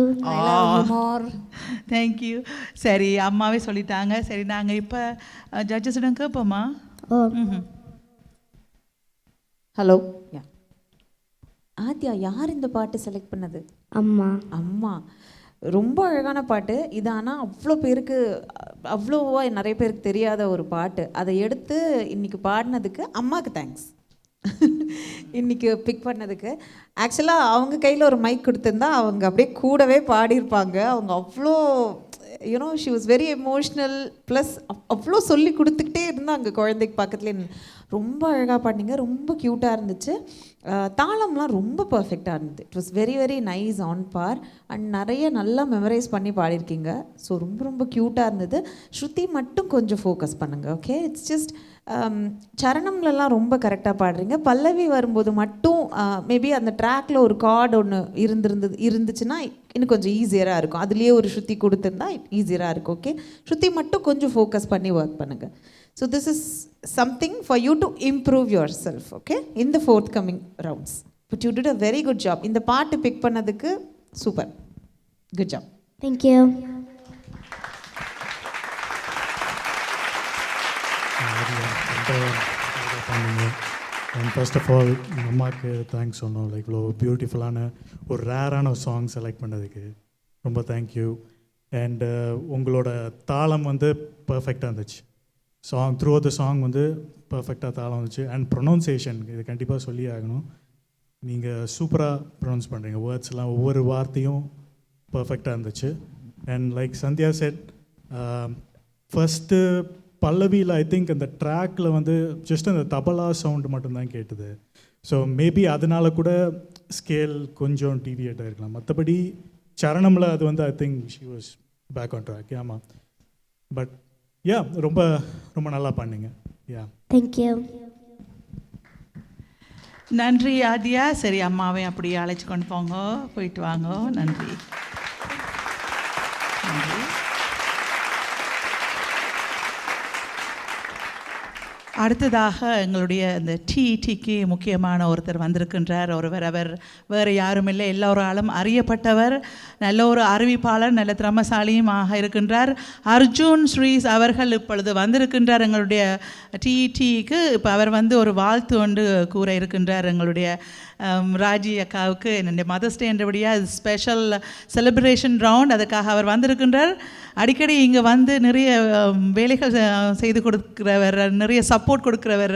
More. Thank you. சரி, அம்மாவே சொல்லிட்டாங்க. சரி, நாங்கள் இப்போ ஜட்ஜஸிடம் கேட்போம்மா. ஓ, ஹலோ. ஆத்யா, யார் இந்த பாட்டு செலக்ட் பண்ணது? அம்மா. அம்மா. ரொம்ப அழகான பாட்டு இது. ஆனால் அவ்வளோ பேருக்கு, அவ்வளோவா நிறைய பேருக்கு தெரியாத ஒரு பாட்டு. அதை எடுத்து இன்னைக்கு பாடினதுக்கு அம்மாவுக்கு தேங்க்ஸ். இன்னைக்கு பிக் பண்ணதுக்கு. ஆக்சுவலாக அவங்க கையில் ஒரு மைக் கொடுத்துருந்தா அவங்க அப்படியே கூடவே பாடியிருப்பாங்க. அவங்க அவ்வளோ you know she was very emotional. Plus அவ்வளோ சொல்லி கொடுத்துக்கிட்டே இருந்தாங்க குழந்தைக்கு பக்கத்துலேயே. ரொம்ப அழகாக பாடினீங்க, ரொம்ப க்யூட்டாக இருந்துச்சு. தாளம்லாம் ரொம்ப பர்ஃபெக்டாக இருந்தது. It was very very nice, on par. And நிறைய நல்லா மெமரைஸ் பண்ணி பாடியிருக்கீங்க. ஸோ ரொம்ப ரொம்ப க்யூட்டாக இருந்தது. ஸ்ருதி மட்டும் கொஞ்சம் ஃபோக்கஸ் பண்ணுங்கள், ஓகே? இட்ஸ் ஜஸ்ட் சரணம்லலாம் ரொம்ப கரெக்டாக பாடுறீங்க. பல்லவி வரும்போது மட்டும் மேபி அந்த ட்ராக்ல ஒரு கார்டு ஒன்று இருந்துச்சுன்னா இன்னும் கொஞ்சம் ஈஸியராக இருக்கும். அதுலேயே ஒரு ஸ்ருதி கொடுத்துருந்தா ஈஸியராக இருக்கும், ஓகே? ஸ்ருதி மட்டும் கொஞ்சம் ஃபோக்கஸ் பண்ணி ஒர்க் பண்ணுங்கள். So this is something for you to improve yourself, okay, in the forthcoming rounds. But you did a very good job. இந்த பாட்டு பிக் பண்ணதுக்கு super, good job. thank you. பண்ணீங்க. அண்ட் ஃபர்ஸ்ட் ஆஃப் ஆல் அம்மாவுக்கு தேங்க்ஸ் சொன்னோம். லைக் இவ்வளோ பியூட்டிஃபுல்லான ஒரு ரேரான ஒரு சாங் செலக்ட் பண்ணதுக்கு ரொம்ப தேங்க்யூ. அண்டு உங்களோட தாளம் வந்து பர்ஃபெக்டாக இருந்துச்சு. Song through out the song வந்து பர்ஃபெக்டாக தாளம் வந்துச்சு. அண்ட் ப்ரொனவுன்சியேஷன் இது கண்டிப்பாக சொல்லி ஆகணும். நீங்கள் சூப்பராக ப்ரொனவுன்ஸ் பண்ணுறீங்க. வேர்ட்ஸ்லாம் ஒவ்வொரு வார்த்தையும் பர்ஃபெக்டாக இருந்துச்சு. And like Sandhya said, first பல்லவியில் ஐ திங்க் அந்த ட்ராக்கில் வந்து ஜஸ்ட் அந்த தபலா சவுண்டு மட்டும்தான் கேட்டுது. ஸோ மேபி அதனால கூட ஸ்கேல் கொஞ்சம் டிவியேட்டாக இருக்கலாம். மற்றபடி சரணமில் அது வந்து I think she was back on track. ஆமாம், பட் யா ரொம்ப ரொம்ப நல்லா பண்ணீங்க. யா, thank you. நன்றி ஆதியா. சரி, அம்மாவை அப்படியே அழைச்சி கொண்டு போங்க, போயிட்டு வாங்க. நன்றி, நன்றி. அடுத்ததாக எங்களுடைய இந்த டிஇடிக்கு முக்கியமான ஒருத்தர் வந்திருக்கின்றார். அவர் வேறு யாரும் இல்லை, எல்லோராலும் அறியப்பட்டவர், நல்ல ஒரு அறிவிப்பாளர், நல்ல திறமசாலியுமாக இருக்கின்றார். அர்ஜுன் ஸ்ரீஸ் அவர்கள் இப்பொழுது வந்திருக்கின்றார் எங்களுடைய டிஇடிக்கு. இப்போ அவர் வந்து ஒரு வாழ்த்து ஒன்று கூற இருக்கின்றார் எங்களுடைய ராஜி அக்காவுக்கு. என்னுடைய mother's day என்றபடியாக special celebration round, அதுக்காக அவர் வந்திருக்கின்றார். அடிக்கடி இங்கே வந்து நிறைய வேலைகள் செய்து கொடுக்கிறவர், நிறைய சப்போர்ட் கொடுக்கிறவர்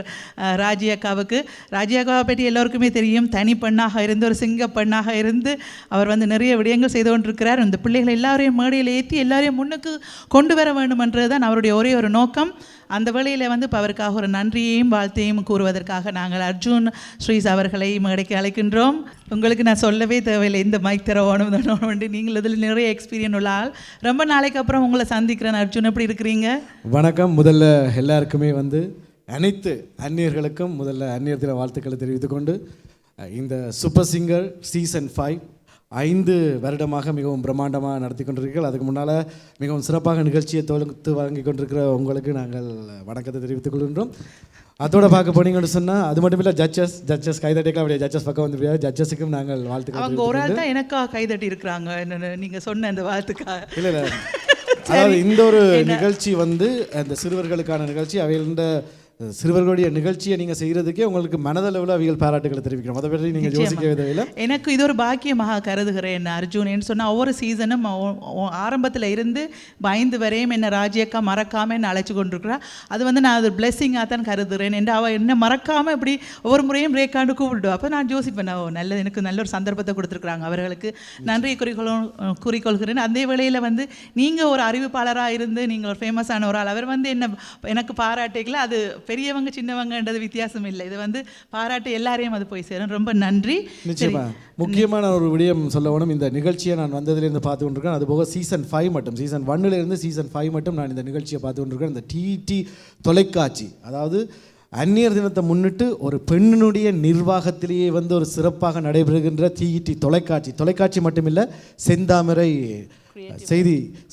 ராஜி அக்காவுக்கு. ராஜி அக்காவை பற்றி எல்லோருக்குமே தெரியும். தனி பெண்ணாக இருந்து, ஒரு சிங்க பெண்ணாக இருந்து அவர் வந்து நிறைய விடயங்கள் செய்து கொண்டிருக்கிறார். இந்த பிள்ளைகள் எல்லாரையும் மேடையில் ஏற்றி எல்லாரையும் முன்னுக்கு கொண்டு வர வேண்டுமென்றது தான் அவருடைய ஒரே ஒரு நோக்கம். அந்த வேளையில் வந்து இப்போ அவருக்காக ஒரு நன்றியையும் வாழ்த்தையும் கூறுவதற்காக நாங்கள் அர்ஜுன் ஸ்ரீஸ் அவர்களை மேடைக்கு அழைக்கின்றோம். உங்களுக்கு நான் சொல்லவே தேவையில்லை, இந்த மைக் தரவானும் தானோண்டு. நீங்கள் இதில் நிறைய எக்ஸ்பீரியன்ஸ் உள்ள ஆள். ரொம்ப நாளைக்கு அப்புறம் உங்களை சந்திக்கிறேன். அர்ஜுன், எப்படி இருக்கிறீங்க? வணக்கம். முதல்ல எல்லாருக்குமே வந்து அனைத்து அந்நியர்களுக்கும் முதல்ல அந்நியர் தின வாழ்த்துக்களை தெரிவித்துக்கொண்டு, இந்த சூப்பர் சிங்கர் சீசன் 5 5 வருடமாக மிகவும் பிரம்மாண்டமாக நடத்தி கொண்டிருக்கிறீர்கள். அதுக்கு முன்னால் மிகவும் சிறப்பாக நிகழ்ச்சியை தொகுத்து வழங்கி கொண்டிருக்கிற உங்களுக்கு நாங்கள் வணக்கத்தை தெரிவித்துக் கொள்கின்றோம். அதோட பார்க்க போனீங்கன்னு சொன்னால் அது மட்டும் இல்லை, ஜட்ஜஸ் கைதட்டிக்கலாம். அப்படியே ஜட்ஜஸ் பக்கம் வந்து ஜட்ஜஸுக்கும் நாங்கள் வாழ்த்துக்கள். அவங்க ஒரு ஆள் தான் எனக்காக கைதட்டி இருக்கிறாங்க, என்னென்னு நீங்கள் சொன்ன அந்த வாழ்த்துக்காக. இல்லை அதாவது இந்த ஒரு நிகழ்ச்சி வந்து அந்த சிறுவர்களுக்கான நிகழ்ச்சி. அவையில் சிறுவர்களுடைய நிகழ்ச்சியை நீங்கள் செய்கிறதுக்கே உங்களுக்கு மனதளவில் அவைகள் பாராட்டுகளை தெரிவிக்கிறோம். அதை பற்றி நீங்கள் யோசிக்க தேவையில்லை. எனக்கு இது ஒரு பாக்கியமாக கருதுகிறேன் அர்ஜுன். என்று சொன்னால் ஒவ்வொரு சீசனும் ஆரம்பத்தில் இருந்து 5 வரையும் என்னை ராஜியக்கா மறக்காமல் என்னை அழைச்சி கொண்டிருக்கிறாள். அது வந்து நான் அது பிளெஸ்ஸிங்காக தான் கருதுகிறேன். என்று அவள் என்னை மறக்காமல் இப்படி ஒவ்வொரு முறையும் ரேக்காண்டு கூப்பிடுவோம். அப்போ நான் யோசிப்பேன், நல்லது, எனக்கு நல்ல ஒரு சந்தர்ப்பத்தை கொடுத்துருக்குறாங்க. அவர்களுக்கு நன்றி கூறிக்கொள்கிறேன். அதே வேளையில் வந்து நீங்கள் ஒரு அறிவிப்பாளராக இருந்து நீங்கள் ஒரு ஃபேமஸான ஒரு ஆள். அவர் வந்து எனக்கு பாராட்டிக்கல, அது பெரியவங்க சின்னவங்கன்றது வித்தியாசம் இல்லை. இது வந்து பாராட்டு எல்லாரையும் அது போய் சேரும். ரொம்ப நன்றி. நிச்சயமா முக்கியமான ஒரு விடயம் சொல்ல வேணும். இந்த நிகழ்ச்சியை நான் வந்ததுலேருந்து பார்த்து கொண்டிருக்கேன். அதுபோக சீசன் 5 மட்டும், சீசன் 1லேருந்து சீசன் 5 மட்டும் நான் இந்த நிகழ்ச்சியை பார்த்து கொண்டிருக்கேன். இந்த டிடி தொலைக்காட்சி, அதாவது அந்நியர் தினத்தை முன்னிட்டு ஒரு பெண்ணினுடைய நிர்வாகத்திலேயே வந்து ஒரு சிறப்பாக நடைபெறுகின்ற டிடி தொலைக்காட்சி மட்டுமில்லை, செந்தாமரை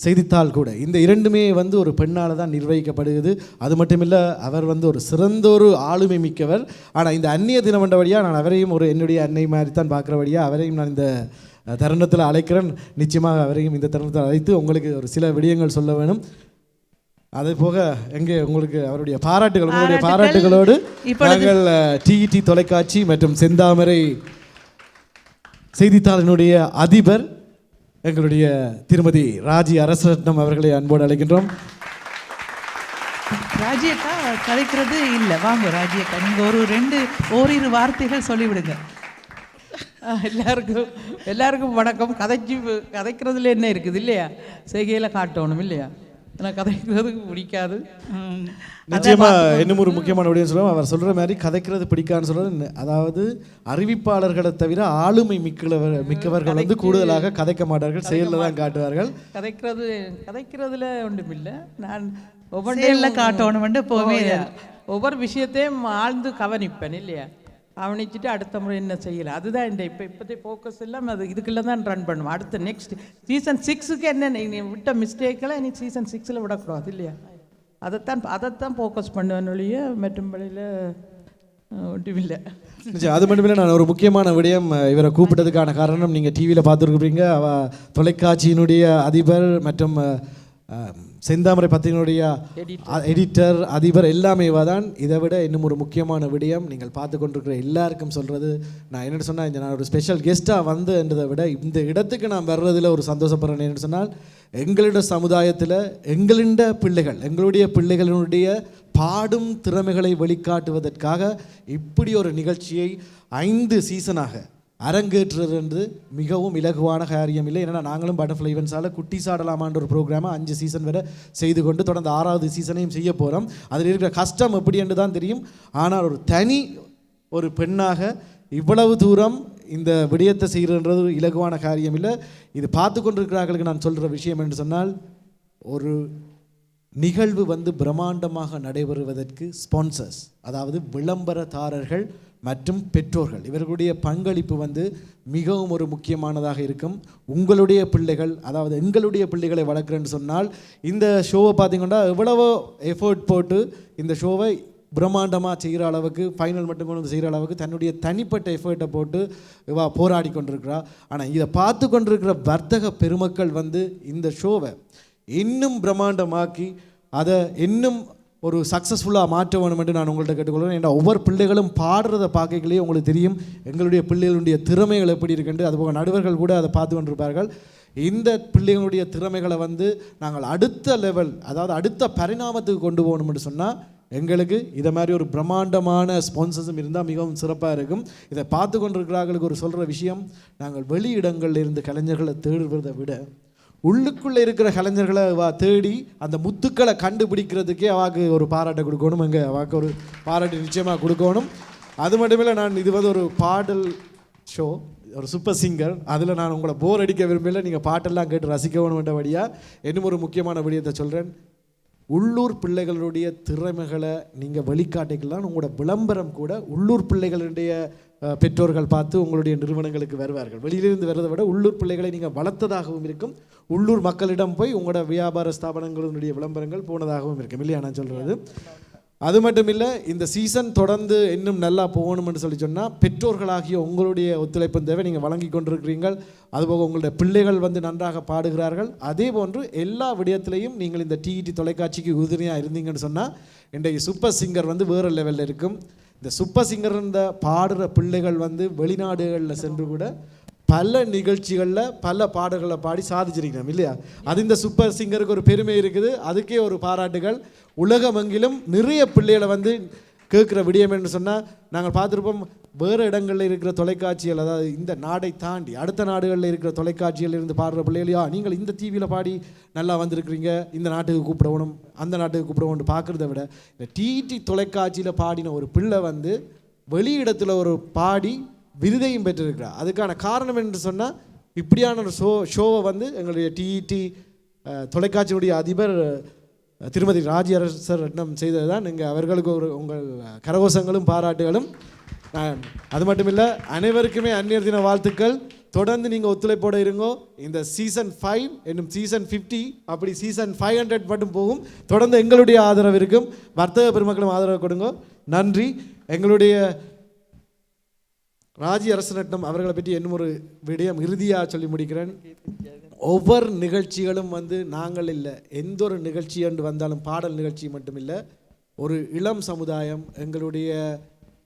செய்தித்தாள் கூட, இந்த இரண்டுமே வந்து ஒரு பெண்ணால் தான் நிர்வகிக்கப்படுகிறது. அது மட்டும் இல்லை, அவர் வந்து ஒரு சிறந்த ஒரு ஆளுமை மிக்கவர். ஆனால் இந்த அந்நிய தினம் வழியாக நான் அவரையும் ஒரு என்னுடைய அன்னை மாதிரி தான் பார்க்குறபடியாக அவரையும் நான் இந்த தருணத்தில் அழைக்கிறேன். நிச்சயமாக அவரையும் இந்த தருணத்தில் அழைத்து உங்களுக்கு ஒரு சில விடயங்கள் சொல்ல வேணும். அதே போக எங்கே உங்களுக்கு அவருடைய பாராட்டுகளோடு நாங்கள் டிடி தொலைக்காட்சி மற்றும் செந்தாமரை செய்தித்தாளினுடைய அதிபர் எங்களுடைய திருமதி ராஜி அரசரட்னம் அவர்களை அன்போடு அழைக்கின்றோம். ராஜியக்கா கதைக்கிறது இல்லை, வாங்க ராஜியக்கா, நீங்கள் ஓரிரு வார்த்தைகள் சொல்லிவிடுங்க. எல்லாருக்கும் வணக்கம். கதைக்கிறதுல என்ன இருக்குது இல்லையா, செய்கையில் காட்டணும் இல்லையா, எனக்கு கதைக்கிறதுக்கு பிடிக்காது. நிச்சயமா இன்னும் ஒரு முக்கியமான விடயம் சொல்லுவோம். அவர் சொல்கிற மாதிரி கதைக்கிறது பிடிக்கான்னு சொல்கிறது, அதாவது அறிவிப்பாளர்களை தவிர ஆளுமை மிக்கவர்கள் வந்து கூடுதலாக கதைக்க மாட்டார்கள், செயலில் தான் காட்டுவார்கள். கதைக்கிறதுல ஒன்றும் இல்லை, நான் ஒவ்வொன்றையும் காட்டணும், ஒவ்வொரு விஷயத்தையும் ஆழ்ந்து கவனிப்பேன் இல்லையா, கவனிச்சுட்டு அடுத்த முறை என்ன செய்யலை, அதுதான் இந்த இப்போதைய ஃபோக்கஸ் எல்லாம் அது இதுக்குள்ள தான் ரன் பண்ணுவோம். அடுத்த நெக்ஸ்ட் சீசன் 6க்கு என்ன விட்ட மிஸ்டேக்கெல்லாம் இனி சீசன் 6ல் விடக்கூடாது இல்லையா, அதைத்தான் ஃபோக்கஸ் பண்ணுவேன் ஒழிய மற்றும் வழியில் ஒன்றுமில்லை. அது மட்டும் இல்லை, நான் ஒரு முக்கியமான விடயம் இவரை கூப்பிட்டதுக்கான காரணம், நீங்கள் டிவியில் பார்த்துருக்குறீங்க, தொலைக்காட்சியினுடைய அதிபர் மற்றும் செந்தாமரை பத்திரிகையினுடைய எடிட்டர் அதிபர் எல்லாமே தான். இதை விட இன்னும் ஒரு முக்கியமான விடயம் நீங்கள் பார்த்து கொண்டிருக்கிற எல்லாருக்கும் சொல்கிறது, நான் என்னென்னு சொன்னால், நான் ஒரு ஸ்பெஷல் கெஸ்ட்டாக வந்ததுன்றதை விட இந்த இடத்துக்கு நான் வர்றதில் ஒரு சந்தோஷப்படுறேன். என்னென்னு சொன்னால், எங்களுடைய சமுதாயத்தில் எங்களுடைய பிள்ளைகளினுடைய பாடும் திறமைகளை வெளிக்காட்டுவதற்காக இப்படி ஒரு நிகழ்ச்சியை 5 சீசனாக அரங்கேற்றுறது என்று மிகவும் இலகுவான காரியம் இல்லை. ஏன்னா நாங்களும் பட்டர்ஃப்ளை ஈவெண்ட்ஸால் குட்டி சாடலாமான்ற ஒரு ப்ரோக்ராமை 5 சீசன் வரை செய்து கொண்டு தொடர்ந்து 6வது சீசனையும் செய்ய போகிறோம். அதில் இருக்கிற கஷ்டம் எப்படி என்று தான் தெரியும். ஆனால் ஒரு பெண்ணாக இவ்வளவு தூரம் இந்த விடயத்தை செய்கிறன்றது ஒரு இலகுவான காரியம் இல்லை. இது பார்த்து கொண்டிருக்கிறார்களுக்கு நான் சொல்கிற விஷயம் என்று சொன்னால், ஒரு நிகழ்வு வந்து பிரம்மாண்டமாக நடைபெறுவதற்கு ஸ்பான்சர்ஸ், அதாவது விளம்பரதாரர்கள் மற்றும் பெற்றோர்கள், இவர்களுடைய பங்களிப்பு வந்து மிகவும் ஒரு முக்கியமானதாக இருக்கும். உங்களுடைய பிள்ளைகள், அதாவது எங்களுடைய பிள்ளைகளை வளர்க்குறேன்னு சொன்னால், இந்த ஷோவை பார்த்தீங்கன்னா எவ்வளவோ எஃபோர்ட் போட்டு இந்த ஷோவை பிரம்மாண்டமாக செய்கிற அளவுக்கு, ஃபைனல் மட்டும் கொண்டு வந்து செய்கிற அளவுக்கு தன்னுடைய தனிப்பட்ட எஃபர்ட்டை போட்டு போராடி கொண்டிருக்கிறா. ஆனால் இதை பார்த்து கொண்டிருக்கிற வர்த்தக பெருமக்கள் வந்து இந்த ஷோவை இன்னும் பிரம்மாண்டமாக்கி அதை இன்னும் ஒரு சக்ஸஸ்ஃபுல்லாக மாற்ற வேணும் என்று நான் உங்கள்கிட்ட கேட்டுக்கொள்கிறேன். ஏன்னா ஒவ்வொரு பிள்ளைகளும் பாடுறத பார்க்கலையே உங்களுக்கு தெரியும் எங்களுடைய பிள்ளைகளுடைய திறமைகள் எப்படி இருக்குன்னு. அதுபோக நடுவர்கள் கூட அதை பார்த்து கொண்டிருப்பார்கள். இந்த பிள்ளைகளுடைய திறமைகளை வந்து நாங்கள் அடுத்த லெவல், அதாவது அடுத்த பரிணாமத்துக்கு கொண்டு போகணும்னு சொன்னால், எங்களுக்கு இதை மாதிரி ஒரு பிரம்மாண்டமான ஸ்பான்சர்ஸும் இருந்தால் மிகவும் சிறப்பாக இருக்கும். இதை பார்த்து கொண்டிருக்கிறார்களுக்கு ஒரு சொல்கிற விஷயம், நாங்கள் வெளியிடங்களில் இருந்து கலைஞர்களை தேடுவதை விட உள்ளுக்குள்ளே இருக்கிற கலைஞர்களை தேடி அந்த முத்துக்களை கண்டுபிடிக்கிறதுக்கே அவாக்கு ஒரு பாராட்டை கொடுக்கணும். அங்கே அவாக்கு ஒரு பாராட்டு நிச்சயமாக கொடுக்கணும். அது மட்டும் இல்லை, நான் இது வந்து ஒரு பாடல் ஷோ, ஒரு சூப்பர் சிங்கர், அதில் நான் உங்களை போர் அடிக்க விரும்பல, நீங்கள் பாட்டெல்லாம் கேட்டு ரசிக்கணுன்றபடியாக இன்னும் ஒரு முக்கியமான விடயத்தை சொல்கிறேன். உள்ளூர் பிள்ளைகளுடைய திறமைகளை நீங்கள் வெளிக்காட்டிக்கலாம். உங்களோட விளம்பரம் கூட உள்ளூர் பிள்ளைகளுடைய பெற்றோர்கள் பார்த்து உங்களுடைய நிறுவனங்களுக்கு வருவார்கள். வெளியிலிருந்து வர்றதை விட உள்ளூர் பிள்ளைகளை நீங்கள் வளர்த்ததாகவும் இருக்கும், உள்ளூர் மக்களிடம் போய் உங்களோட வியாபார ஸ்தாபனங்களுடைய விளம்பரங்கள் போனதாகவும் இருக்கும் இல்லையா நான் சொல்கிறது. அது மட்டும் இல்லை, இந்த சீசன் தொடர்ந்து இன்னும் நல்லா போகணும்னு சொன்னால் பெற்றோர்களாகிய உங்களுடைய ஒத்துழைப்பு தேவை. நீங்கள் வழங்கி கொண்டிருக்கிறீர்கள். அதுபோக உங்களுடைய பிள்ளைகள் வந்து நன்றாக பாடுகிறார்கள். அதே போன்று எல்லா விடயத்திலையும் நீங்கள் இந்த டிடி தொலைக்காட்சிக்கு உறுதுணையாக இருந்தீங்கன்னு சொன்னால் இன்றைக்கு சூப்பர் சிங்கர் வந்து வேறு லெவலில் இருக்கும். இந்த சூப்பர் சிங்கர் இந்த பாடுற பிள்ளைகள் வந்து வெளிநாடுகளில் சென்று கூட பல நிகழ்ச்சிகளில் பல பாடல்களை பாடி சாதிச்சிருக்கிறோம் இல்லையா. அது இந்த சூப்பர் சிங்கருக்கு ஒரு பெருமை இருக்குது. அதுக்கே ஒரு பாராட்டுகள். உலகமெங்கிலும் நிறைய பிள்ளைகளை வந்து கேட்குற விடயம் என்று சொன்னால் நாங்கள் பார்த்துருப்போம் வேறு இடங்களில் இருக்கிற தொலைக்காட்சிகள், அதாவது இந்த நாடை தாண்டி அடுத்த நாடுகளில் இருக்கிற தொலைக்காட்சிகள் இருந்து பாடுற பிள்ளைகளையா நீங்கள் இந்த டிவியில் பாடி நல்லா வந்திருக்கிறீங்க, இந்த நாட்டுக்கு கூப்பிடணும் அந்த நாட்டுக்கு கூப்பிடணும்னு பார்க்குறத விட இந்த டிடி தொலைக்காட்சியில் பாடின ஒரு பிள்ளை வந்து வெளியிடத்தில் ஒரு பாடி விருதையும் பெற்றிருக்கிறார். அதுக்கான காரணம் என்று சொன்னால் இப்படியான ஒரு ஷோவை வந்து எங்களுடைய டிஇடி தொலைக்காட்சியினுடைய அதிபர் திருமதி ராஜி அரசர் ரட்னம் செய்தது தான். நீங்கள் அவர்களுக்கு உங்கள் கரகோஷங்களும் பாராட்டுகளும். அது மட்டும் இல்லை, அனைவருக்குமே அந்நியர் தின வாழ்த்துக்கள். தொடர்ந்து நீங்கள் ஒத்துழைப்போட இருங்கோ. இந்த சீசன் 5 என்னும் சீசன் 50 அப்படி சீசன் 500 மட்டும் போகும். தொடர்ந்து எங்களுடைய ஆதரவு இருக்கும். வர்த்தக பெருமக்களும் ஆதரவு கொடுங்க. நன்றி. எங்களுடைய ராஜி அரசநட்டம் அவர்களை பற்றி இன்னும் ஒரு விடயம் இறுதியாக சொல்லி முடிக்கிறேன். ஒவ்வொரு நிகழ்ச்சிகளும் வந்து நாங்கள் இல்லை, எந்த ஒரு நிகழ்ச்சி என்று வந்தாலும் பாடல் நிகழ்ச்சி மட்டும் இல்லை, ஒரு இளம் சமுதாயம் எங்களுடைய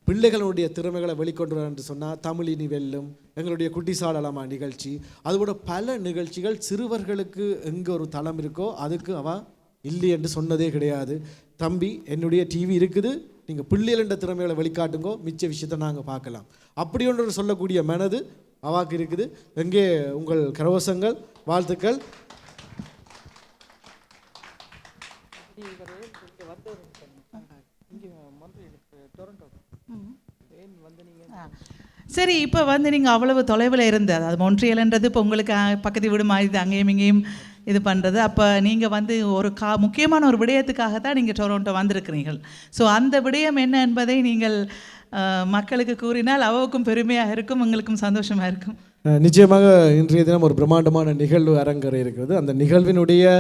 பிள்ளைகளுடைய திறமைகளை வெளிக்கொண்டு வர என்று சொன்னால் தமிழினி வெல்லும், எங்களுடைய குட்டிசாலமா நிகழ்ச்சி, அதுபோல பல நிகழ்ச்சிகள். சிறுவர்களுக்கு எங்கே ஒரு தளம் இருக்கோ அதுக்கு அவ இல்லை என்று சொன்னதே கிடையாது. தம்பி, என்னுடைய டிவி இருக்குது, நீங்கள் பிள்ளைகள திறமைகளை வெளிக்காட்டுங்கோ, மிச்ச விஷயத்தை நாங்கள் பார்க்கலாம். அப்படி ஒன்று சொல்லக்கூடிய மனது அவாக்கு இருக்குது. எங்கே உங்கள் கரவசங்கள், வாழ்த்துக்கள். சரி, இப்போ வந்து நீங்கள் அவ்வளவு தொலைவில் இருந்தது, அது மொன்ட்ரியல்ன்றது இப்போ உங்களுக்கு பக்கத்து வீடு மாதிரி அங்கேயும் இங்கேயும் இது பண்ணுறது. அப்போ நீங்கள் வந்து ஒரு முக்கியமான ஒரு விடயத்துக்காக தான் நீங்கள் டொரண்டோ வந்திருக்கிறீர்கள். ஸோ அந்த விடயம் என்ன என்பதை நீங்கள் மக்களுக்கு கூறினால் அவருக்கும் பெருமையாக இருக்கும், உங்களுக்கும் சந்தோஷமாக இருக்கும். நிச்சயமாக இன்றைய தினம் ஒரு பிரம்மாண்டமான நிகழ்வு அரங்கேற இருக்கிறது. அந்த நிகழ்வினுடைய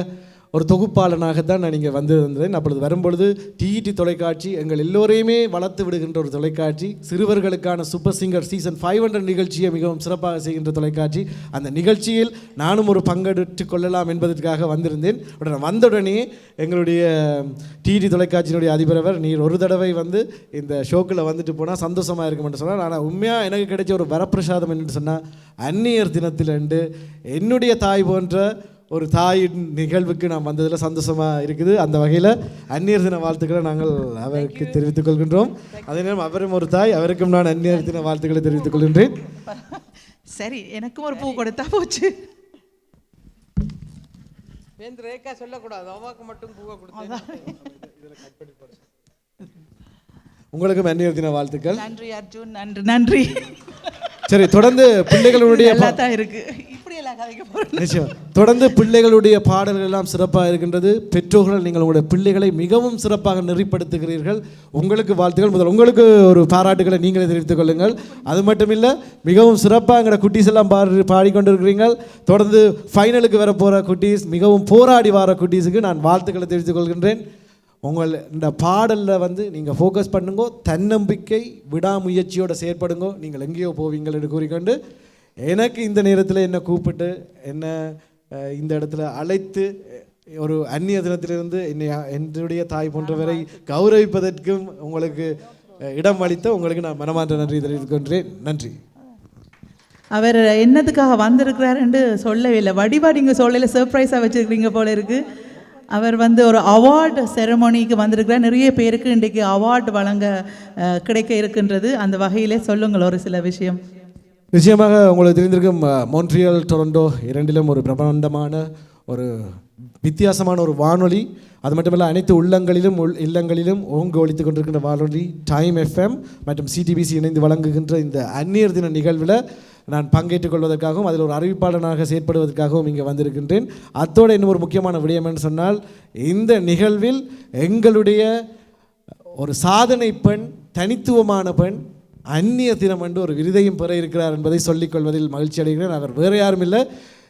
ஒரு தொகுப்பாளனாகத்தான் நான் இங்கே வந்திருந்தேன். அப்பொழுது வரும்பொழுது டிஇடி தொலைக்காட்சி எங்கள் எல்லோரையுமே வளர்த்து விடுகின்ற ஒரு தொலைக்காட்சி, சிறுவர்களுக்கான சூப்பர் சிங்கர் சீசன் 500 நிகழ்ச்சியை மிகவும் சிறப்பாக செய்கின்ற தொலைக்காட்சி. அந்த நிகழ்ச்சியில் நானும் ஒரு பங்கெடுத்து கொள்ளலாம் என்பதற்காக வந்திருந்தேன். வந்தவுடனே எங்களுடைய டிஇடி தொலைக்காட்சியினுடைய அதிபர் அவர், நீர் ஒரு தடவை வந்து இந்த ஷோக்கில் வந்துட்டு போனால் சந்தோஷமாக இருக்கும் என்று சொன்னால், ஆனால் உண்மையாக எனக்கு கிடைச்ச ஒரு வரப்பிரசாதம் என்று சொன்னால், அந்நியர் தினத்தில் என்னுடைய தாய் போன்ற ஒரு தாயின் நிகழ்வுக்கு நாம் வந்ததில் சந்தோஷமாக இருக்குது. அந்த வகையில் அந்நியர் தின வாழ்த்துக்களை நாங்கள் அவருக்கு தெரிவித்துக் கொள்கின்றோம். அதே நேரம் அவரும் ஒரு தாய், அவருக்கும் நான் அந்நியர் தின வாழ்த்துக்களை தெரிவித்துக் கொள்கின்றேன். சரி, எனக்கும் ஒரு பூ கொடுத்தா போச்சு. ரேகா சொல்லக்கூடாது, அவாக்கு மட்டும் பூவை கொடுத்து. உங்களுக்கும் அந்நியர் தின வாழ்த்துக்கள். நன்றி அர்ஜுன், நன்றி நன்றி. சரி, தொடர்ந்து பிள்ளைகளுடைய இருக்கு நிச்சயம் தொடர்ந்து பிள்ளைகளுடைய பாடல்கள் எல்லாம் சிறப்பாக இருக்கின்றது. பெற்றோர்கள், நீங்கள் உங்களுடைய பிள்ளைகளை மிகவும் சிறப்பாக நெறிப்படுத்துகிறீர்கள். உங்களுக்கு வாழ்த்துக்கள். முதல் உங்களுக்கு ஒரு பாராட்டுகளை நீங்களே தெரிவித்துக் கொள்ளுங்கள். அது மட்டும் இல்லை, மிகவும் சிறப்பாக எங்களோட குட்டீஸ் எல்லாம் பாடிக்கொண்டிருக்கிறீர்கள். தொடர்ந்து ஃபைனலுக்கு வர போகிற குட்டீஸ், மிகவும் போராடி வர குட்டீஸுக்கு நான் வாழ்த்துக்களை தெரிவித்துக் கொள்கின்றேன். உங்கள் இந்த பாடலில் வந்து நீங்கள் ஃபோக்கஸ் பண்ணுங்கோ, தன்னம்பிக்கை விடாமுயற்சியோடு செயற்படுங்கோ, நீங்கள் எங்கேயோ போவீங்கள் என்று கூறிக்கொண்டு, எனக்கு இந்த நேரத்தில் என்னை கூப்பிட்டு என்ன இந்த இடத்துல அழைத்து ஒரு அந்நிய தினத்திலிருந்து என்னுடைய தாய் போன்றவரை கௌரவிப்பதற்கும் உங்களுக்கு இடம் அளித்த உங்களுக்கு நான் மனமார்ந்த நன்றி தெரிவித்துக் கொண்டேன். நன்றி. அவர் என்னதுக்காக வந்திருக்கிறார் என்று சொல்லவே இல்லை. வடிவாடிங்க சொல்லல, சர்ப்ரைஸாக வச்சுருக்கிறீங்க போல இருக்குது. அவர் வந்து ஒரு அவார்டு செரமோனிக்கு வந்திருக்கிறார். நிறைய பேருக்கு இன்றைக்கு அவார்டு வழங்க கிடைக்க இருக்கின்றது. அந்த வகையிலே சொல்லுங்கள் ஒரு சில விஷயம். நிச்சயமாக உங்களுக்கு தெரிந்திருக்கும், மோன்ட்ரியல் டொரண்டோ இரண்டிலும் ஒரு பிரம்மாண்டமான ஒரு வித்தியாசமான ஒரு வானொலி. அது மட்டுமல்ல, அனைத்து உள்ளங்களிலும் இல்லங்களிலும் ஓங்கி ஒழித்து கொண்டிருக்கின்ற வானொலி டைம் FM மற்றும் CTBC இணைந்து வழங்குகின்ற இந்த அந்நியர் தின நிகழ்வில் நான் பங்கேற்றுக் கொள்வதற்காகவும் அதில் ஒரு அறிவிப்பாளனாக செயற்படுவதற்காகவும் இங்கே வந்திருக்கின்றேன். அத்தோடு இன்னும் ஒரு முக்கியமான விடயம் என்று சொன்னால், இந்த நிகழ்வில் எங்களுடைய ஒரு சாதனை பெண், தனித்துவமான பெண், அந்நிய தினம் என்று ஒரு விருதையும் பெற இருக்கிறார் என்பதை சொல்லிக்கொள்வதில் மகிழ்ச்சி அடைகிறேன். அவர் வேறு யாரும் இல்லை,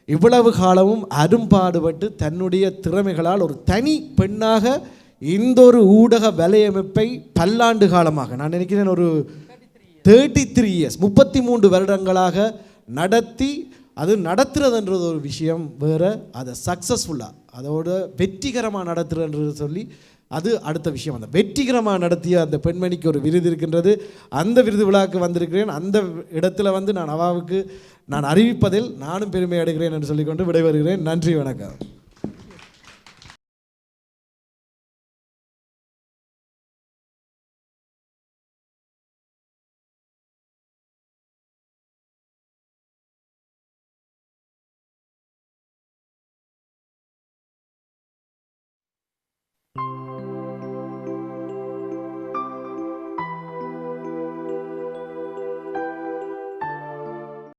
இவ்வளவு காலமும் அரும்பாடுபட்டு தன்னுடைய திறமைகளால் ஒரு தனி பெண்ணாக இந்த ஒரு ஊடக வலையமைப்பை பல்லாண்டு காலமாக, நான் நினைக்கிறேன் ஒரு 33 years 33 வருடங்களாக நடத்தி, அது நடத்துறதுன்றது ஒரு விஷயம் வேறு, அதை சக்ஸஸ்ஃபுல்லாக அதோட வெற்றிகரமாக நடத்துறதுன்றது சொல்லி அது அடுத்த விஷயம். அந்த வெற்றிகரமாக நடத்திய அந்த பெண்மணிக்கு ஒரு விருது இருக்கின்றது. அந்த விருது விழாவுக்கு வந்திருக்கிறேன். அந்த இடத்துல வந்து நான் அவாவுக்கு நான் அறிவிப்பதில் நானும் பெருமை அடைகிறேன் என்று சொல்லிக்கொண்டு விடைபெறுகிறேன். நன்றி, வணக்கம்.